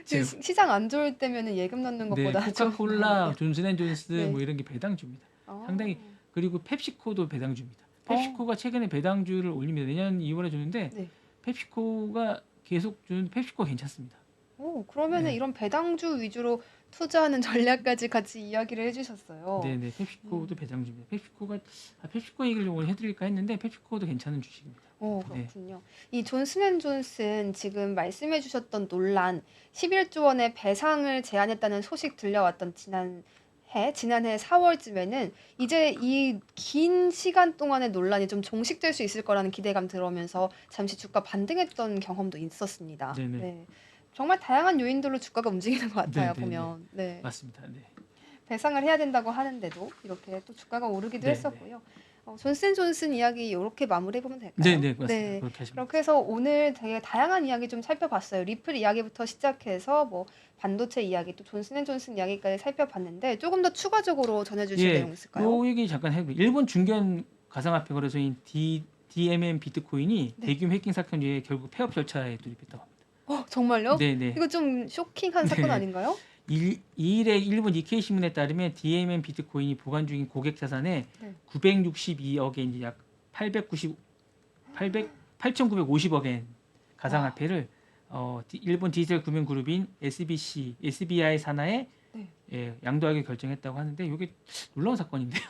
지금 제가 시장 안 좋을 때면은 예금 넣는 네, 것보다 좀 코카콜라, 존슨앤존슨 네. 뭐 이런 게 배당주입니다. 아. 상당히 그리고 펩시코도 배당주입니다. 펩시코가 최근에 배당주를 올립니다. 내년 2월에 주는데 네. 펩시코가 계속 주는 펩시코가 괜찮습니다. 오, 그러면은 네. 이런 배당주 위주로 투자하는 전략까지 같이 이야기를 해주셨어요. 네네, 펩시코도 배당주입니다. 펩시코 얘기를 좀 오늘 해드릴까 했는데 lep시코도 괜찮은 주식입니다. 오, 네. 그렇군요. 이 존슨앤존슨 지금 말씀해주셨던 논란, 11조 원의 배상을 제안했다는 소식 들려왔던 지난해 4월쯤에는 이제 이 긴 시간 동안의 논란이 좀 종식될 수 있을 거라는 기대감 들어오면서 잠시 주가 반등했던 경험도 있었습니다. 네네. 네. 정말 다양한 요인들로 주가가 움직이는 것 같아요, 네네네. 보면. 네. 맞습니다. 네. 배상을 해야 된다고 하는데도 이렇게 또 주가가 오르기도 네, 했었고요. 존슨앤존슨 이야기 이렇게 마무리해보면 될까요? 네네, 맞습니다. 그렇게 하시면 그렇게 해서 오늘 되게 다양한 이야기 좀 살펴봤어요. 리플 이야기부터 시작해서 뭐 반도체 이야기, 또 존슨앤존슨 이야기까지 살펴봤는데 조금 더 추가적으로 전해주실 내용 있을까요? 요 얘기 잠깐 해볼게요. 일본 중견 가상화폐 거래소인 DMM 비트코인이 네. 대규모 해킹 사건 뒤에 결국 폐업 절차에 돌입했다고 합니다. 정말요? 네네. 이거 좀 쇼킹한 사건 네. 아닌가요? 2일에 일본 니케이 신문에 따르면 DMM 비트코인이 보관 중인 고객 자산의 네. 962억엔 이제 약 8,950억엔 가상화폐를 일본 디지털 금융 그룹인 SBI 산하에 네. 양도하기 결정했다고 하는데 이게 놀라운 사건인데요.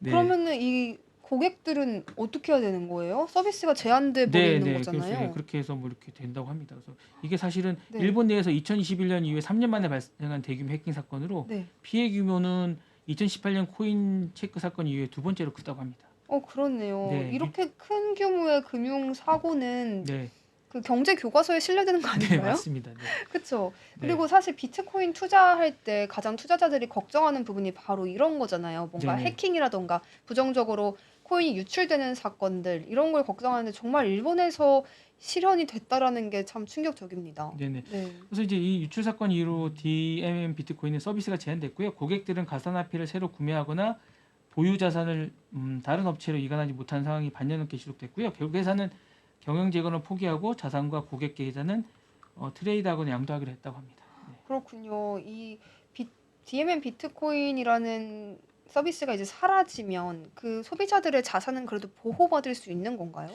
네. 그러면은 이 고객들은 어떻게 해야 되는 거예요? 서비스가 제한돼 버리는 거잖아요. 그래서 그렇게 해서 뭐 이렇게 된다고 합니다. 그래서 이게 사실은 네. 일본 내에서 2021년 이후에 3년 만에 발생한 대규모 해킹 사건으로 네. 피해 규모는 2018년 코인 체크 사건 이후에 두 번째로 크다고 합니다. 그렇네요. 네. 이렇게 큰 규모의 금융 사고는 네, 그 경제 교과서에 실려드는 거 네 아닌가요? 맞습니다. 네. 그렇죠. 네. 그리고 사실 비트코인 투자할 때 가장 투자자들이 걱정하는 부분이 바로 이런 거잖아요. 뭔가 네네. 해킹이라던가 부정적으로 코인이 유출되는 사건들 이런 걸 걱정하는데 정말 일본에서 실현이 됐다라는 게 참 충격적입니다. 네네. 네. 그래서 이제 이 유출 사건 이후로 DMM 비트코인의 서비스가 제한됐고요. 고객들은 가상화폐를 새로 구매하거나 보유 자산을 다른 업체로 이관하지 못한 상황이 반년 넘게 지속됐고요. 결국 회사는 경영 재건을 포기하고 자산과 고객 계좌는 트레이드하거나 양도하기로 했다고 합니다. 네. 그렇군요. 이 DMM 비트코인이라는 서비스가 이제 사라지면 그 소비자들의 자산은 그래도 보호받을 수 있는 건가요?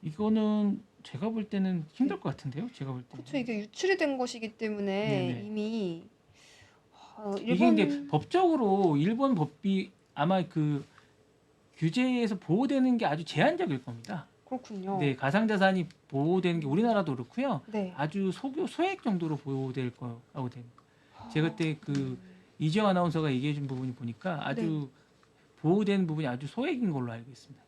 이거는 제가 볼 때는 힘들 것 같은데요. 제가 볼 때는. 그렇죠. 이게 유출이 된 것이기 때문에 네네. 이미 이게 일본 근데 법적으로 일본 법이 아마 그 규제에서 보호되는 게 아주 제한적일 겁니다. 그렇군요. 네, 가상자산이 보호되는 게 우리나라도 그렇고요. 네. 아주 소액 정도로 보호될 거라고 됩니다. 제가 그때 그 이지영 아나운서가 얘기해 준 부분이 보니까 아주 보호되는 부분이 아주 소액인 걸로 알고 있습니다.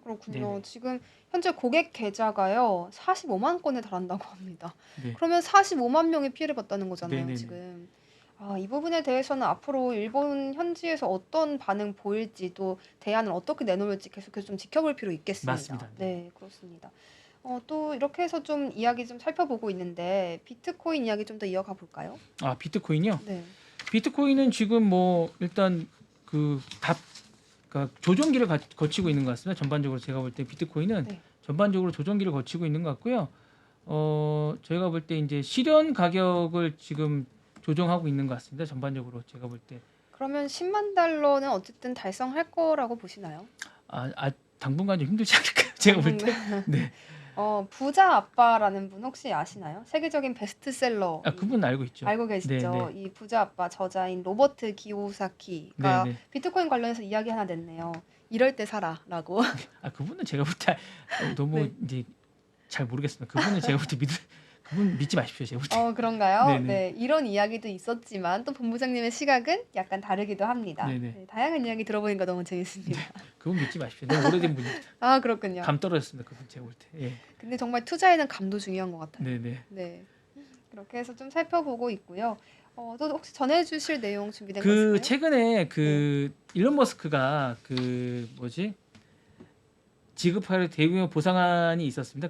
그렇군요. 네네. 지금 현재 고객 계좌가요 45만 건에 달한다고 합니다. 네. 그러면 45만 명이 피해를 봤다는 거잖아요, 네네네. 지금. 이 부분에 대해서는 앞으로 일본 현지에서 어떤 반응 보일지 또 대안을 어떻게 내놓을지 계속해서 좀 지켜볼 필요 있겠습니다. 맞습니다. 네. 네, 그렇습니다. 또 이렇게 해서 좀 이야기 좀 살펴보고 있는데 비트코인 이야기 좀 더 이어가 볼까요? 비트코인이요? 네. 비트코인은 지금 뭐 일단 그러니까 조정기를 거치고 있는 것 같습니다. 전반적으로 제가 볼 때 비트코인은 네. 전반적으로 조정기를 거치고 있는 것 같고요. 저희가 볼 때 이제 실현 가격을 지금 조정하고 있는 것 같습니다. 전반적으로 제가 볼 때 그러면 10만 달러는 어쨌든 달성할 거라고 보시나요? 당분간 좀 힘들지 않을까요? 제가 볼 때. 네. 부자 아빠라는 분 혹시 아시나요? 세계적인 베스트셀러 그분 알고 있죠. 알고 계시죠? 네, 네. 이 부자 아빠 저자인 로버트 기요사키가 네, 네. 비트코인 관련해서 이야기 하나 냈네요. 이럴 때 사라라고. 그분은 제가 볼 때 너무 네. 이제 잘 모르겠습니다. 그분은 제가 볼 때 그분 믿지 마십시오. 제가 볼 때. 그런가요? 네네. 네, 이런 이야기도 있었지만 또 본부장님의 시각은 약간 다르기도 합니다. 네네. 네, 다양한 이야기 들어보니까 너무 재밌습니다. 그분 믿지 마십시오. 너무 오래된 분입니다. 그렇군요. 감 떨어졌습니다. 그분 제가 볼 때. 예. 근데 정말 투자에는 감도 중요한 것 같아요. 네네. 네, 그렇게 해서 좀 살펴보고 있고요. 또 혹시 전해주실 내용 준비된 거 있을까요? 최근에 일론 머스크가 지급할 대규모 보상안이 있었습니다.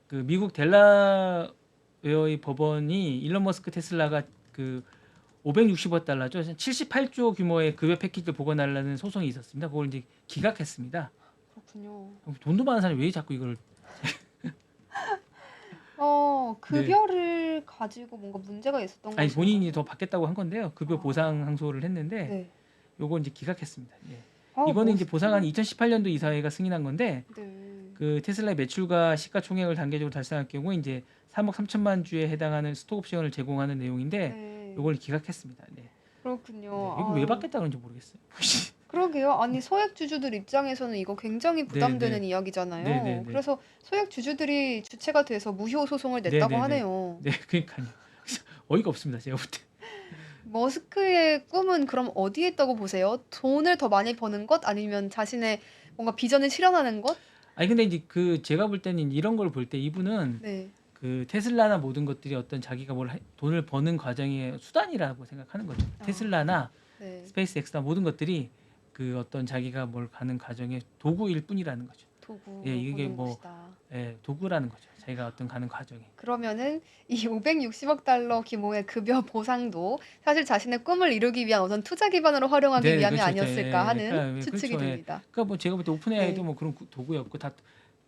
그 미국 델라웨어의 법원이 일론 머스크 테슬라가 560억 달러죠. 78조 규모의 급여 패키지를 보관하려는 소송이 있었습니다. 그걸 이제 기각했습니다. 그렇군요. 돈도 많은 사람이 왜 자꾸 이걸 급여를 가지고 뭔가 문제가 있었던 아니 것인가요? 본인이 더 받겠다고 한 건데요. 급여 보상 항소를 했는데 네. 요거 이제 기각했습니다. 예. 아, 이거는 이제 머스크? 보상안이 2018년도 이사회가 승인한 건데 네. 테슬라의 매출과 시가총액을 단계적으로 달성할 경우 이제 3억 3천만 주에 해당하는 스톡 옵션을 제공하는 내용인데 네. 요걸 기각했습니다. 네. 그렇군요. 이거 왜 받겠다 그런지 모르겠어요. 그러게요. 아니 소액 주주들 입장에서는 이거 굉장히 부담되는 네. 이야기잖아요. 네. 그래서 소액 주주들이 주체가 돼서 무효 소송을 냈다고 네. 하네요. 네, 그러니까요. 어이가 없습니다. 제가 볼 때. 머스크의 꿈은 그럼 어디에 있다고 보세요? 돈을 더 많이 버는 것 아니면 자신의 뭔가 비전을 실현하는 것? 아니 근데 이제 제가 볼 때는 이런 걸 볼 때 이분은 네. 테슬라나 모든 것들이 어떤 자기가 돈을 버는 과정의 수단이라고 생각하는 거죠. 테슬라나 네. 스페이스X나 모든 것들이 어떤 자기가 뭘 가는 과정의 도구일 뿐이라는 거죠. 도구. 예, 이게 보는 뭐 것이다. 도구라는 거죠. 자기가 어떤 가는 과정이. 그러면은 이 560억 달러 규모의 급여 보상도 사실 자신의 꿈을 이루기 위한 어떤 투자 기반으로 활용하기 네, 위함이 그렇죠. 아니었을까 예, 하는 그러니까, 추측이 그렇죠. 예. 됩니다. 그러니까 뭐 제가 볼 때 오픈AI도 네. 뭐 그런 도구였고 다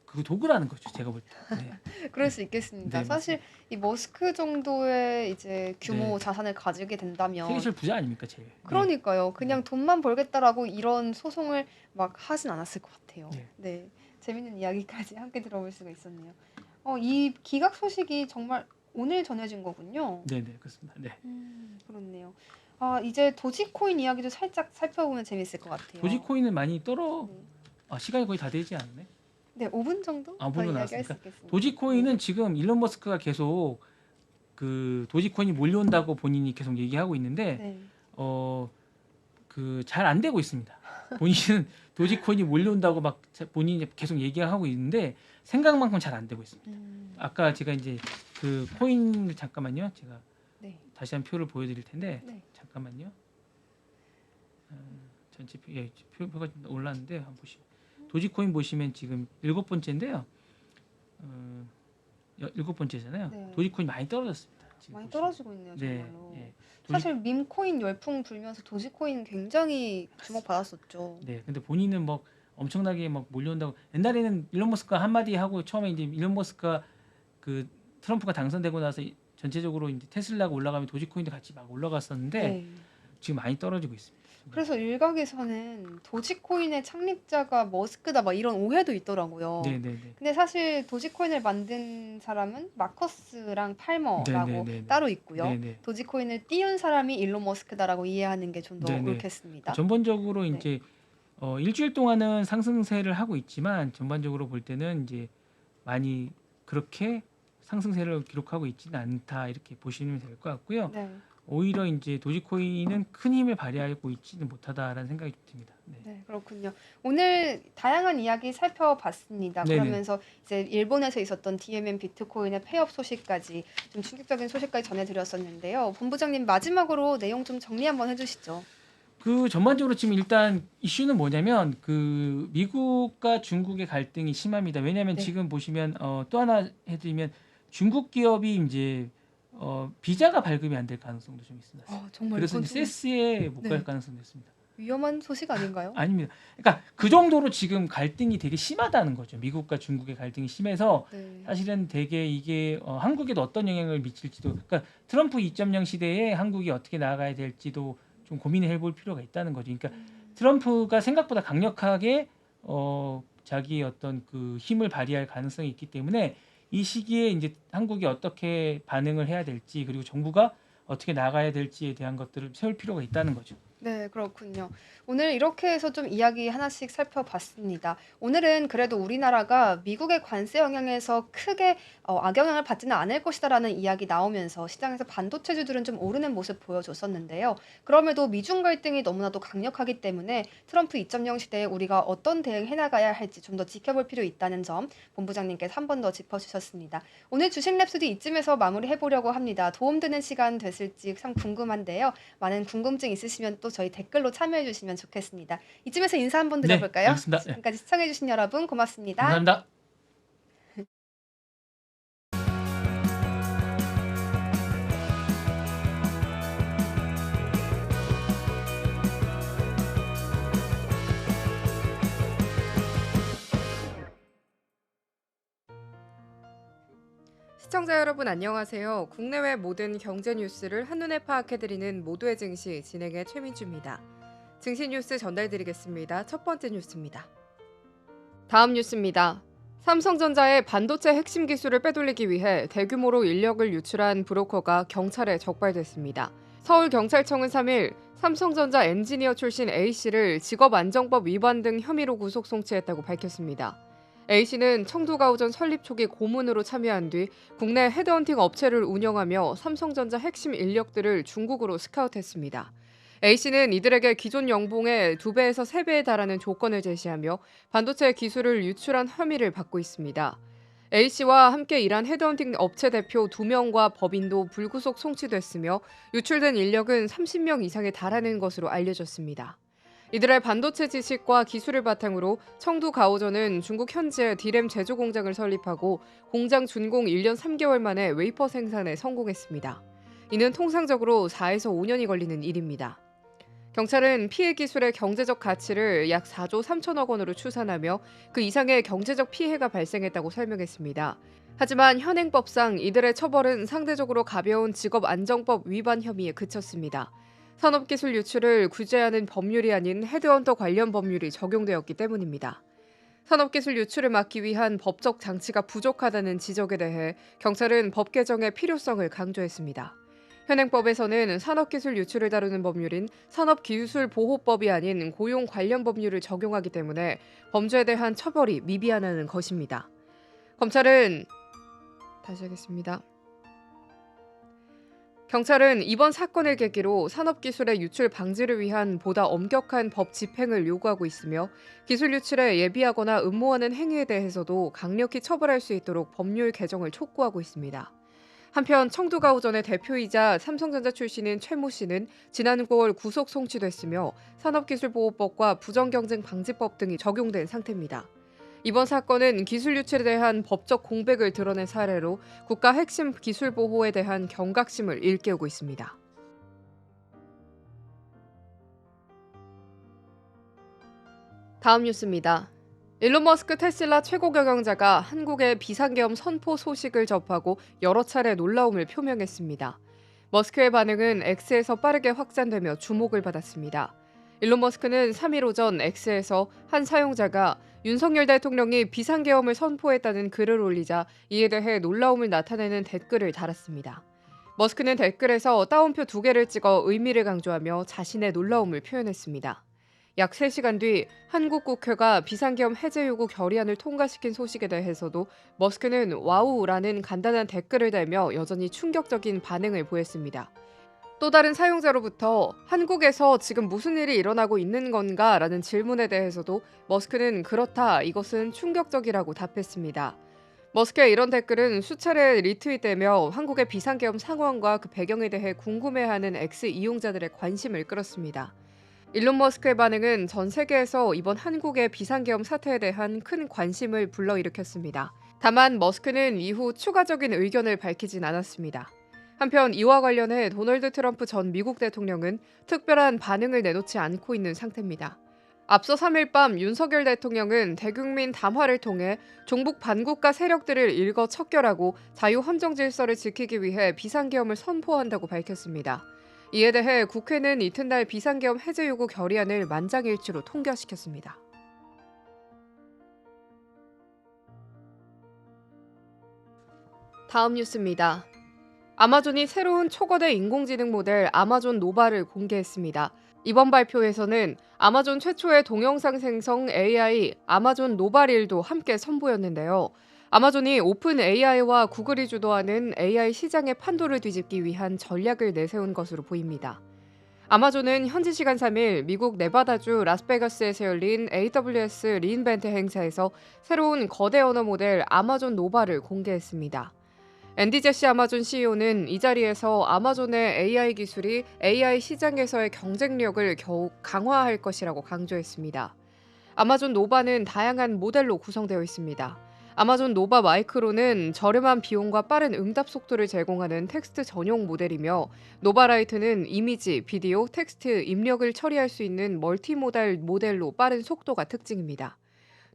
그 도구라는 거죠. 제가 볼 때. 네. 그럴 수 있겠습니다. 네, 사실 이 머스크 정도의 이제 규모 네. 자산을 가지게 된다면 세계 제일 부자 아닙니까, 제일. 그러니까요. 그냥 돈만 벌겠다라고 이런 소송을 막 하진 않았을 것 같아요. 네. 네. 재밌는 이야기까지 함께 들어볼 수가 있었네요. 이 기각 소식이 정말 오늘 전해진 거군요. 네, 그렇습니다. 네. 그렇네요. 이제 도지코인 이야기도 살짝 살펴보면 재밌을 것 같아요. 도지코인은 많이 네. 시간이 거의 다 되지 않았네. 네, 5분 정도 더 5분 이야기할 수 나왔으니까. 있겠습니다. 도지코인은 지금 일론 머스크가 계속 도지코인이 몰려온다고 본인이 계속 얘기하고 있는데 네. 잘 안 되고 있습니다. 본인은 도지코인이 몰려온다고 막 본인이 계속 얘기하고 있는데 생각만큼 잘 안 되고 있습니다. 아까 제가 이제 코인 잠깐만요. 제가 네. 다시 한 표를 보여드릴 텐데 네. 잠깐만요. 전체 표가 좀 올랐는데 한번 보시면 도지코인 보시면 지금 7번째인데요. 7번째잖아요. 네. 도지코인 많이 떨어졌습니다. 지금 많이 보시면. 떨어지고 있네요, 네, 정말로. 예. 사실 밈코인 열풍 불면서 도지코인 굉장히 주목받았었죠. 네, 근데 본인은 막 엄청나게 막 몰려온다고. 옛날에는 일론 머스크가 한마디 하고 처음에 이제 일론 머스크가 트럼프가 당선되고 나서 전체적으로 이제 테슬라가 올라가면 도지코인도 같이 막 올라갔었는데 네. 지금 많이 떨어지고 있습니다. 그래서 일각에서는 도지코인의 창립자가 머스크다 막 이런 오해도 있더라고요. 네. 근데 사실 도지코인을 만든 사람은 마커스랑 팔머라고 네. 따로 있고요. 네. 도지코인을 띄운 사람이 일론 머스크다라고 이해하는 게 좀 더 네. 옳겠습니다. 전반적으로 네. 이제 일주일 동안은 상승세를 하고 있지만 전반적으로 볼 때는 이제 많이 그렇게 상승세를 기록하고 있지는 않다 이렇게 보시면 될 것 같고요. 네. 오히려 이제 도지코인은 큰 힘을 발휘하고 있지는 못하다라는 생각이 좀 듭니다. 네. 네, 그렇군요. 오늘 다양한 이야기 살펴봤습니다. 네네. 그러면서 이제 일본에서 있었던 DMM 비트코인의 폐업 소식까지 좀 충격적인 소식까지 전해드렸었는데요. 본부장님 마지막으로 내용 좀 정리 한번 해주시죠. 그 전반적으로 지금 일단 이슈는 뭐냐면 그 미국과 중국의 갈등이 심합니다. 왜냐하면 네. 지금 보시면 또 하나 해드리면 중국 기업이 이제 비자가 발급이 안 될 가능성도 좀 있습니다. 정말 그래서 이건 이제 좀 세스에 못 갈 네. 가능성도 있습니다. 위험한 소식 아닌가요? 아닙니다. 그러니까 그 정도로 지금 갈등이 되게 심하다는 거죠. 미국과 중국의 갈등이 심해서 네. 사실은 되게 이게 한국에도 어떤 영향을 미칠지도, 그러니까 트럼프 2.0 시대에 한국이 어떻게 나아가야 될지도 좀 고민을 해볼 필요가 있다는 거죠. 그러니까 트럼프가 생각보다 강력하게 자기의 어떤 그 힘을 발휘할 가능성이 있기 때문에 이 시기에 이제 한국이 어떻게 반응을 해야 될지, 그리고 정부가 어떻게 나가야 될지에 대한 것들을 세울 필요가 있다는 거죠. 네, 그렇군요. 오늘 이렇게 해서 좀 이야기 하나씩 살펴봤습니다. 오늘은 그래도 우리나라가 미국의 관세 영향에서 크게 악영향을 받지는 않을 것이다라는 이야기 나오면서 시장에서 반도체주들은 좀 오르는 모습 보여줬었는데요. 그럼에도 미중 갈등이 너무나도 강력하기 때문에 트럼프 2.0 시대에 우리가 어떤 대응해 나가야 할지 좀 더 지켜볼 필요 있다는 점 본부장님께서 한 번 더 짚어주셨습니다. 오늘 주식 랩스디 이쯤에서 마무리해보려고 합니다. 도움되는 시간 됐을지 참 궁금한데요. 많은 궁금증 있으시면 또 저희 댓글로 참여해 주시면 좋겠습니다. 이쯤에서 인사 한번 네, 드려볼까요? 알겠습니다. 네. 지금까지 시청해 주신 여러분 고맙습니다. 감사합니다. 시청자 여러분 안녕하세요. 국내외 모든 경제 뉴스를 한눈에 파악해드리는 모두의 증시 진행의 최민주입니다. 증시 뉴스 전달드리겠습니다. 첫 번째 뉴스입니다. 다음 뉴스입니다. 삼성전자의 반도체 핵심 기술을 빼돌리기 위해 대규모로 인력을 유출한 브로커가 경찰에 적발됐습니다. 서울경찰청은 3일 삼성전자 엔지니어 출신 A씨를 직업안정법 위반 등 혐의로 구속 송치했다고 밝혔습니다. A씨는 청두가오전 설립 초기 고문으로 참여한 뒤 국내 헤드헌팅 업체를 운영하며 삼성전자 핵심 인력들을 중국으로 스카우트했습니다. A씨는 이들에게 기존 연봉의 2배에서 3배에 달하는 조건을 제시하며 반도체 기술을 유출한 혐의를 받고 있습니다. A씨와 함께 일한 헤드헌팅 업체 대표 2명과 법인도 불구속 송치됐으며 유출된 인력은 30명 이상에 달하는 것으로 알려졌습니다. 이들의 반도체 지식과 기술을 바탕으로 청두 가오전은 중국 현지에 디램 제조 공장을 설립하고 공장 준공 1년 3개월 만에 웨이퍼 생산에 성공했습니다. 이는 통상적으로 4에서 5년이 걸리는 일입니다. 경찰은 피해 기술의 경제적 가치를 약 4조 3천억 원으로 추산하며 그 이상의 경제적 피해가 발생했다고 설명했습니다. 하지만 현행법상 이들의 처벌은 상대적으로 가벼운 직업안정법 위반 혐의에 그쳤습니다. 산업기술 유출을 규제하는 법률이 아닌 헤드헌터 관련 법률이 적용되었기 때문입니다. 산업기술 유출을 막기 위한 법적 장치가 부족하다는 지적에 대해 경찰은 법 개정의 필요성을 강조했습니다. 현행법에서는 산업기술 유출을 다루는 법률인 산업기술보호법이 아닌 고용 관련 법률을 적용하기 때문에 범죄에 대한 처벌이 미비하다는 것입니다. 검찰은 다시 하겠습니다. 경찰은 이번 사건을 계기로 산업기술의 유출 방지를 위한 보다 엄격한 법 집행을 요구하고 있으며 기술 유출에 예비하거나 음모하는 행위에 대해서도 강력히 처벌할 수 있도록 법률 개정을 촉구하고 있습니다. 한편 청두가오전의 대표이자 삼성전자 출신인 최모 씨는 지난 9월 구속 송치됐으며 산업기술보호법과 부정경쟁방지법 등이 적용된 상태입니다. 이번 사건은 기술 유출에 대한 법적 공백을 드러낸 사례로 국가 핵심 기술 보호에 대한 경각심을 일깨우고 있습니다. 다음 뉴스입니다. 일론 머스크 테슬라 최고 경영자가 한국의 비상계엄 선포 소식을 접하고 여러 차례 놀라움을 표명했습니다. 머스크의 반응은 X에서 빠르게 확산되며 주목을 받았습니다. 일론 머스크는 3일 오전 X에서 한 사용자가 윤석열 대통령이 비상계엄을 선포했다는 글을 올리자 이에 대해 놀라움을 나타내는 댓글을 달았습니다. 머스크는 댓글에서 따옴표 2개를 찍어 의미를 강조하며 자신의 놀라움을 표현했습니다. 약 3시간 뒤 한국 국회가 비상계엄 해제 요구 결의안을 통과시킨 소식에 대해서도 머스크는 와우라는 간단한 댓글을 달며 여전히 충격적인 반응을 보였습니다. 또 다른 사용자로부터 한국에서 지금 무슨 일이 일어나고 있는 건가? 라는 질문에 대해서도 머스크는 그렇다, 이것은 충격적이라고 답했습니다. 머스크의 이런 댓글은 수차례 리트윗되며 한국의 비상계엄 상황과 그 배경에 대해 궁금해하는 X 이용자들의 관심을 끌었습니다. 일론 머스크의 반응은 전 세계에서 이번 한국의 비상계엄 사태에 대한 큰 관심을 불러일으켰습니다. 다만 머스크는 이후 추가적인 의견을 밝히진 않았습니다. 한편 이와 관련해 도널드 트럼프 전 미국 대통령은 특별한 반응을 내놓지 않고 있는 상태입니다. 앞서 3일 밤 윤석열 대통령은 대국민 담화를 통해 종북 반국가 세력들을 일거 척결하고 자유헌정 질서를 지키기 위해 비상계엄을 선포한다고 밝혔습니다. 이에 대해 국회는 이튿날 비상계엄 해제 요구 결의안을 만장일치로 통과시켰습니다. 다음 뉴스입니다. 아마존이 새로운 초거대 인공지능 모델 아마존 노바를 공개했습니다. 이번 발표에서는 아마존 최초의 동영상 생성 AI 아마존 노바릴도 함께 선보였는데요. 아마존이 오픈 AI와 구글이 주도하는 AI 시장의 판도를 뒤집기 위한 전략을 내세운 것으로 보입니다. 아마존은 현지 시간 3일 미국 네바다주 라스베가스에서 열린 AWS 리인벤트 행사에서 새로운 거대 언어 모델 아마존 노바를 공개했습니다. 앤디 제시 아마존 CEO는 이 자리에서 아마존의 AI 기술이 AI 시장에서의 경쟁력을 더욱 강화할 것이라고 강조했습니다. 아마존 노바는 다양한 모델로 구성되어 있습니다. 아마존 노바 마이크로는 저렴한 비용과 빠른 응답 속도를 제공하는 텍스트 전용 모델이며 노바라이트는 이미지, 비디오, 텍스트, 입력을 처리할 수 있는 멀티모달 모델로 빠른 속도가 특징입니다.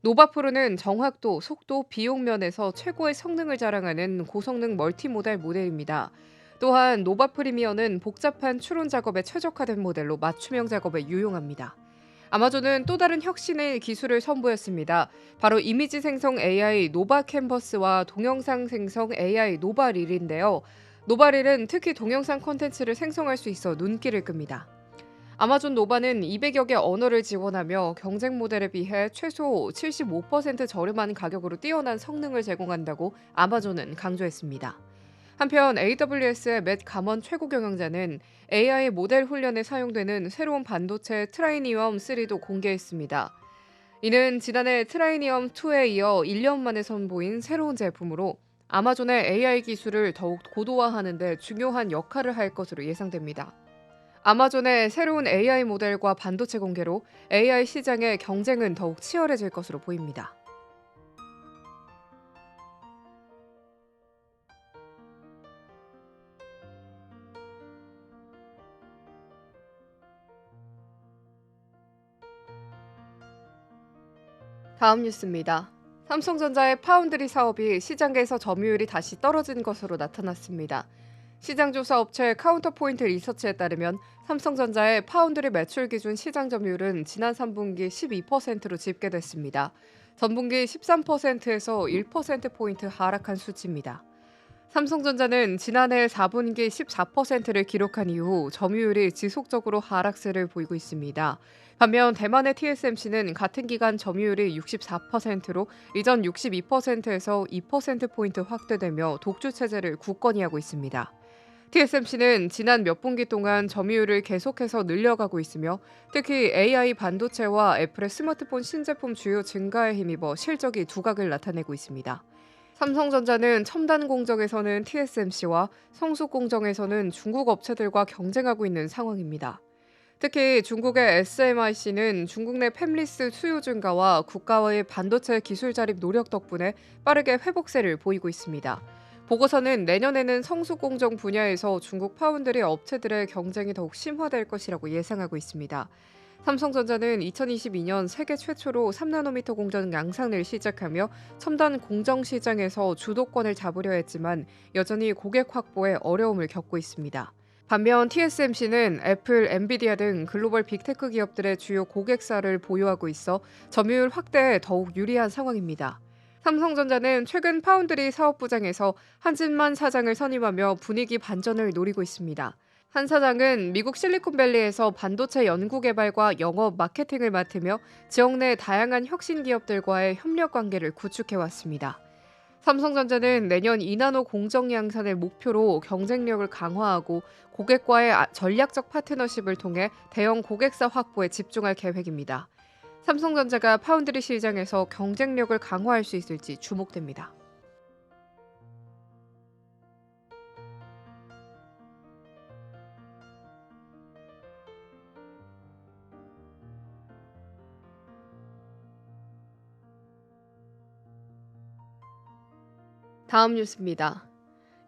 노바 프로는 정확도, 속도, 비용 면에서 최고의 성능을 자랑하는 고성능 멀티모달 모델입니다. 또한 노바 프리미어는 복잡한 추론 작업에 최적화된 모델로 맞춤형 작업에 유용합니다. 아마존은 또 다른 혁신의 기술을 선보였습니다. 바로 이미지 생성 AI 노바 캔버스와 동영상 생성 AI 노바릴인데요. 노바릴은 특히 동영상 콘텐츠를 생성할 수 있어 눈길을 끕니다. 아마존 노바는 200여 개 언어를 지원하며 경쟁 모델에 비해 최소 75% 저렴한 가격으로 뛰어난 성능을 제공한다고 아마존은 강조했습니다. 한편 AWS의 맷 가먼 최고 경영자는 AI 모델 훈련에 사용되는 새로운 반도체 트라이니엄3도 공개했습니다. 이는 지난해 트라이니엄2에 이어 1년 만에 선보인 새로운 제품으로 아마존의 AI 기술을 더욱 고도화하는 데 중요한 역할을 할 것으로 예상됩니다. 아마존의 새로운 AI 모델과 반도체 공개로 AI 시장의 경쟁은 더욱 치열해질 것으로 보입니다. 다음 뉴스입니다. 삼성전자의 파운드리 사업이 시장에서 점유율이 다시 떨어진 것으로 나타났습니다. 시장조사 업체 카운터포인트 리서치에 따르면 삼성전자의 파운드리 매출 기준 시장 점유율은 지난 3분기 12%로 집계됐습니다. 전분기 13%에서 1%포인트 하락한 수치입니다. 삼성전자는 지난해 4분기 14%를 기록한 이후 점유율이 지속적으로 하락세를 보이고 있습니다. 반면 대만의 TSMC는 같은 기간 점유율이 64%로 이전 62%에서 2%포인트 확대되며 독주 체제를 굳건히 하고 있습니다. TSMC는 지난 몇 분기 동안 점유율을 계속해서 늘려가고 있으며 특히 AI 반도체와 애플의 스마트폰 신제품 주요 증가에 힘입어 실적이 두각을 나타내고 있습니다. 삼성전자는 첨단 공정에서는 TSMC와 성숙 공정에서는 중국 업체들과 경쟁하고 있는 상황입니다. 특히 중국의 SMIC는 중국 내 팹리스 수요 증가와 국가와의 반도체 기술 자립 노력 덕분에 빠르게 회복세를 보이고 있습니다. 보고서는 내년에는 성숙 공정 분야에서 중국 파운드리 업체들의 경쟁이 더욱 심화될 것이라고 예상하고 있습니다. 삼성전자는 2022년 세계 최초로 3나노미터 공정 양산을 시작하며 첨단 공정 시장에서 주도권을 잡으려 했지만 여전히 고객 확보에 어려움을 겪고 있습니다. 반면 TSMC는 애플, 엔비디아 등 글로벌 빅테크 기업들의 주요 고객사를 보유하고 있어 점유율 확대에 더욱 유리한 상황입니다. 삼성전자는 최근 파운드리 사업부장에서 한진만 사장을 선임하며 분위기 반전을 노리고 있습니다. 한 사장은 미국 실리콘밸리에서 반도체 연구개발과 영업, 마케팅을 맡으며 지역 내 다양한 혁신 기업들과의 협력 관계를 구축해왔습니다. 삼성전자는 내년 2나노 공정 양산을 목표로 경쟁력을 강화하고 고객과의 전략적 파트너십을 통해 대형 고객사 확보에 집중할 계획입니다. 삼성전자가 파운드리 시장에서 경쟁력을 강화할 수 있을지 주목됩니다. 다음 뉴스입니다.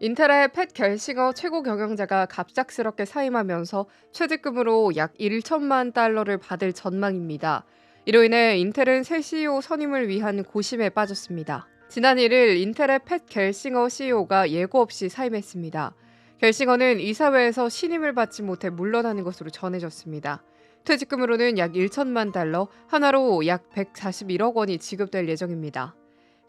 인텔의 팻 겔싱어 최고 경영자가 갑작스럽게 사임하면서 최저임금으로 약 1천만 달러를 받을 전망입니다. 이로 인해 인텔은 새 CEO 선임을 위한 고심에 빠졌습니다. 지난 1일 인텔의 팻 겔싱어 CEO가 예고 없이 사임했습니다. 겔싱어는 이사회에서 신임을 받지 못해 물러나는 것으로 전해졌습니다. 퇴직금으로는 약 1천만 달러, 하나로 약 141억 원이 지급될 예정입니다.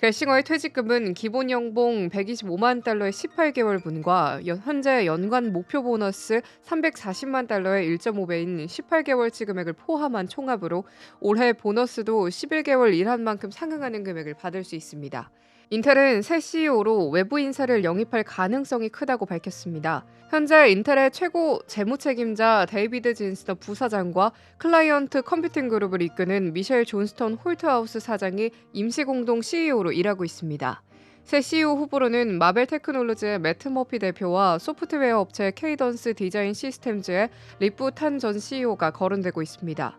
겔싱어의 퇴직금은 기본 연봉 125만 달러의 18개월분과 현재 연간 목표 보너스 340만 달러의 1.5배인 18개월치 금액을 포함한 총합으로 올해 보너스도 11개월 일한 만큼 상응하는 금액을 받을 수 있습니다. 인텔은 새 CEO로 외부 인사를 영입할 가능성이 크다고 밝혔습니다. 현재 인텔의 최고 재무 책임자 데이비드 진스너 부사장과 클라이언트 컴퓨팅 그룹을 이끄는 미셸 존스턴 홀트하우스 사장이 임시 공동 CEO로 일하고 있습니다. 새 CEO 후보로는 마벨 테크놀로지의 매트 머피 대표와 소프트웨어 업체 케이던스 디자인 시스템즈의 리프 탄 전 CEO가 거론되고 있습니다.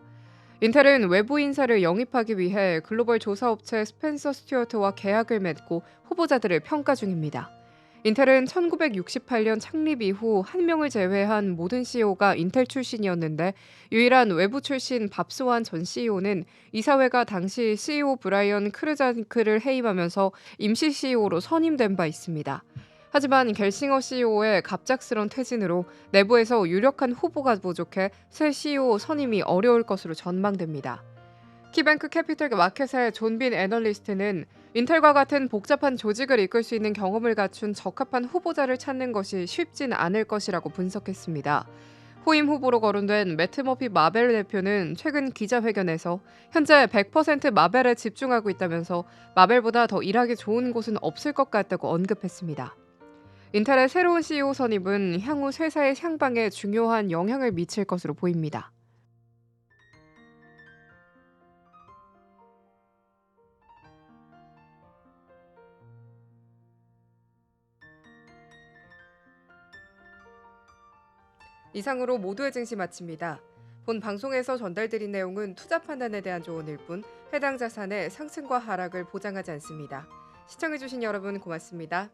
인텔은 외부 인사를 영입하기 위해 글로벌 조사업체 스펜서 스튜어트와 계약을 맺고 후보자들을 평가 중입니다. 인텔은 1968년 창립 이후 한 명을 제외한 모든 CEO가 인텔 출신이었는데 유일한 외부 출신 밥스완 전 CEO는 이사회가 당시 CEO 브라이언 크르자크를 해임하면서 임시 CEO로 선임된 바 있습니다. 하지만 겔싱어 CEO의 갑작스런 퇴진으로 내부에서 유력한 후보가 부족해 새 CEO 선임이 어려울 것으로 전망됩니다. 키뱅크 캐피털 마켓의 존빈 애널리스트는 인텔과 같은 복잡한 조직을 이끌 수 있는 경험을 갖춘 적합한 후보자를 찾는 것이 쉽진 않을 것이라고 분석했습니다. 후임 후보로 거론된 매트 머피 마벨 대표는 최근 기자회견에서 현재 100% 마벨에 집중하고 있다면서 마벨보다 더 일하기 좋은 곳은 없을 것 같다고 언급했습니다. 인텔의 새로운 CEO 선임은 향후 회사의 향방에 중요한 영향을 미칠 것으로 보입니다. 이상으로 모두의 증시 마칩니다. 본 방송에서 전달드린 내용은 투자 판단에 대한 조언일 뿐 해당 자산의 상승과 하락을 보장하지 않습니다. 시청해주신 여러분 고맙습니다.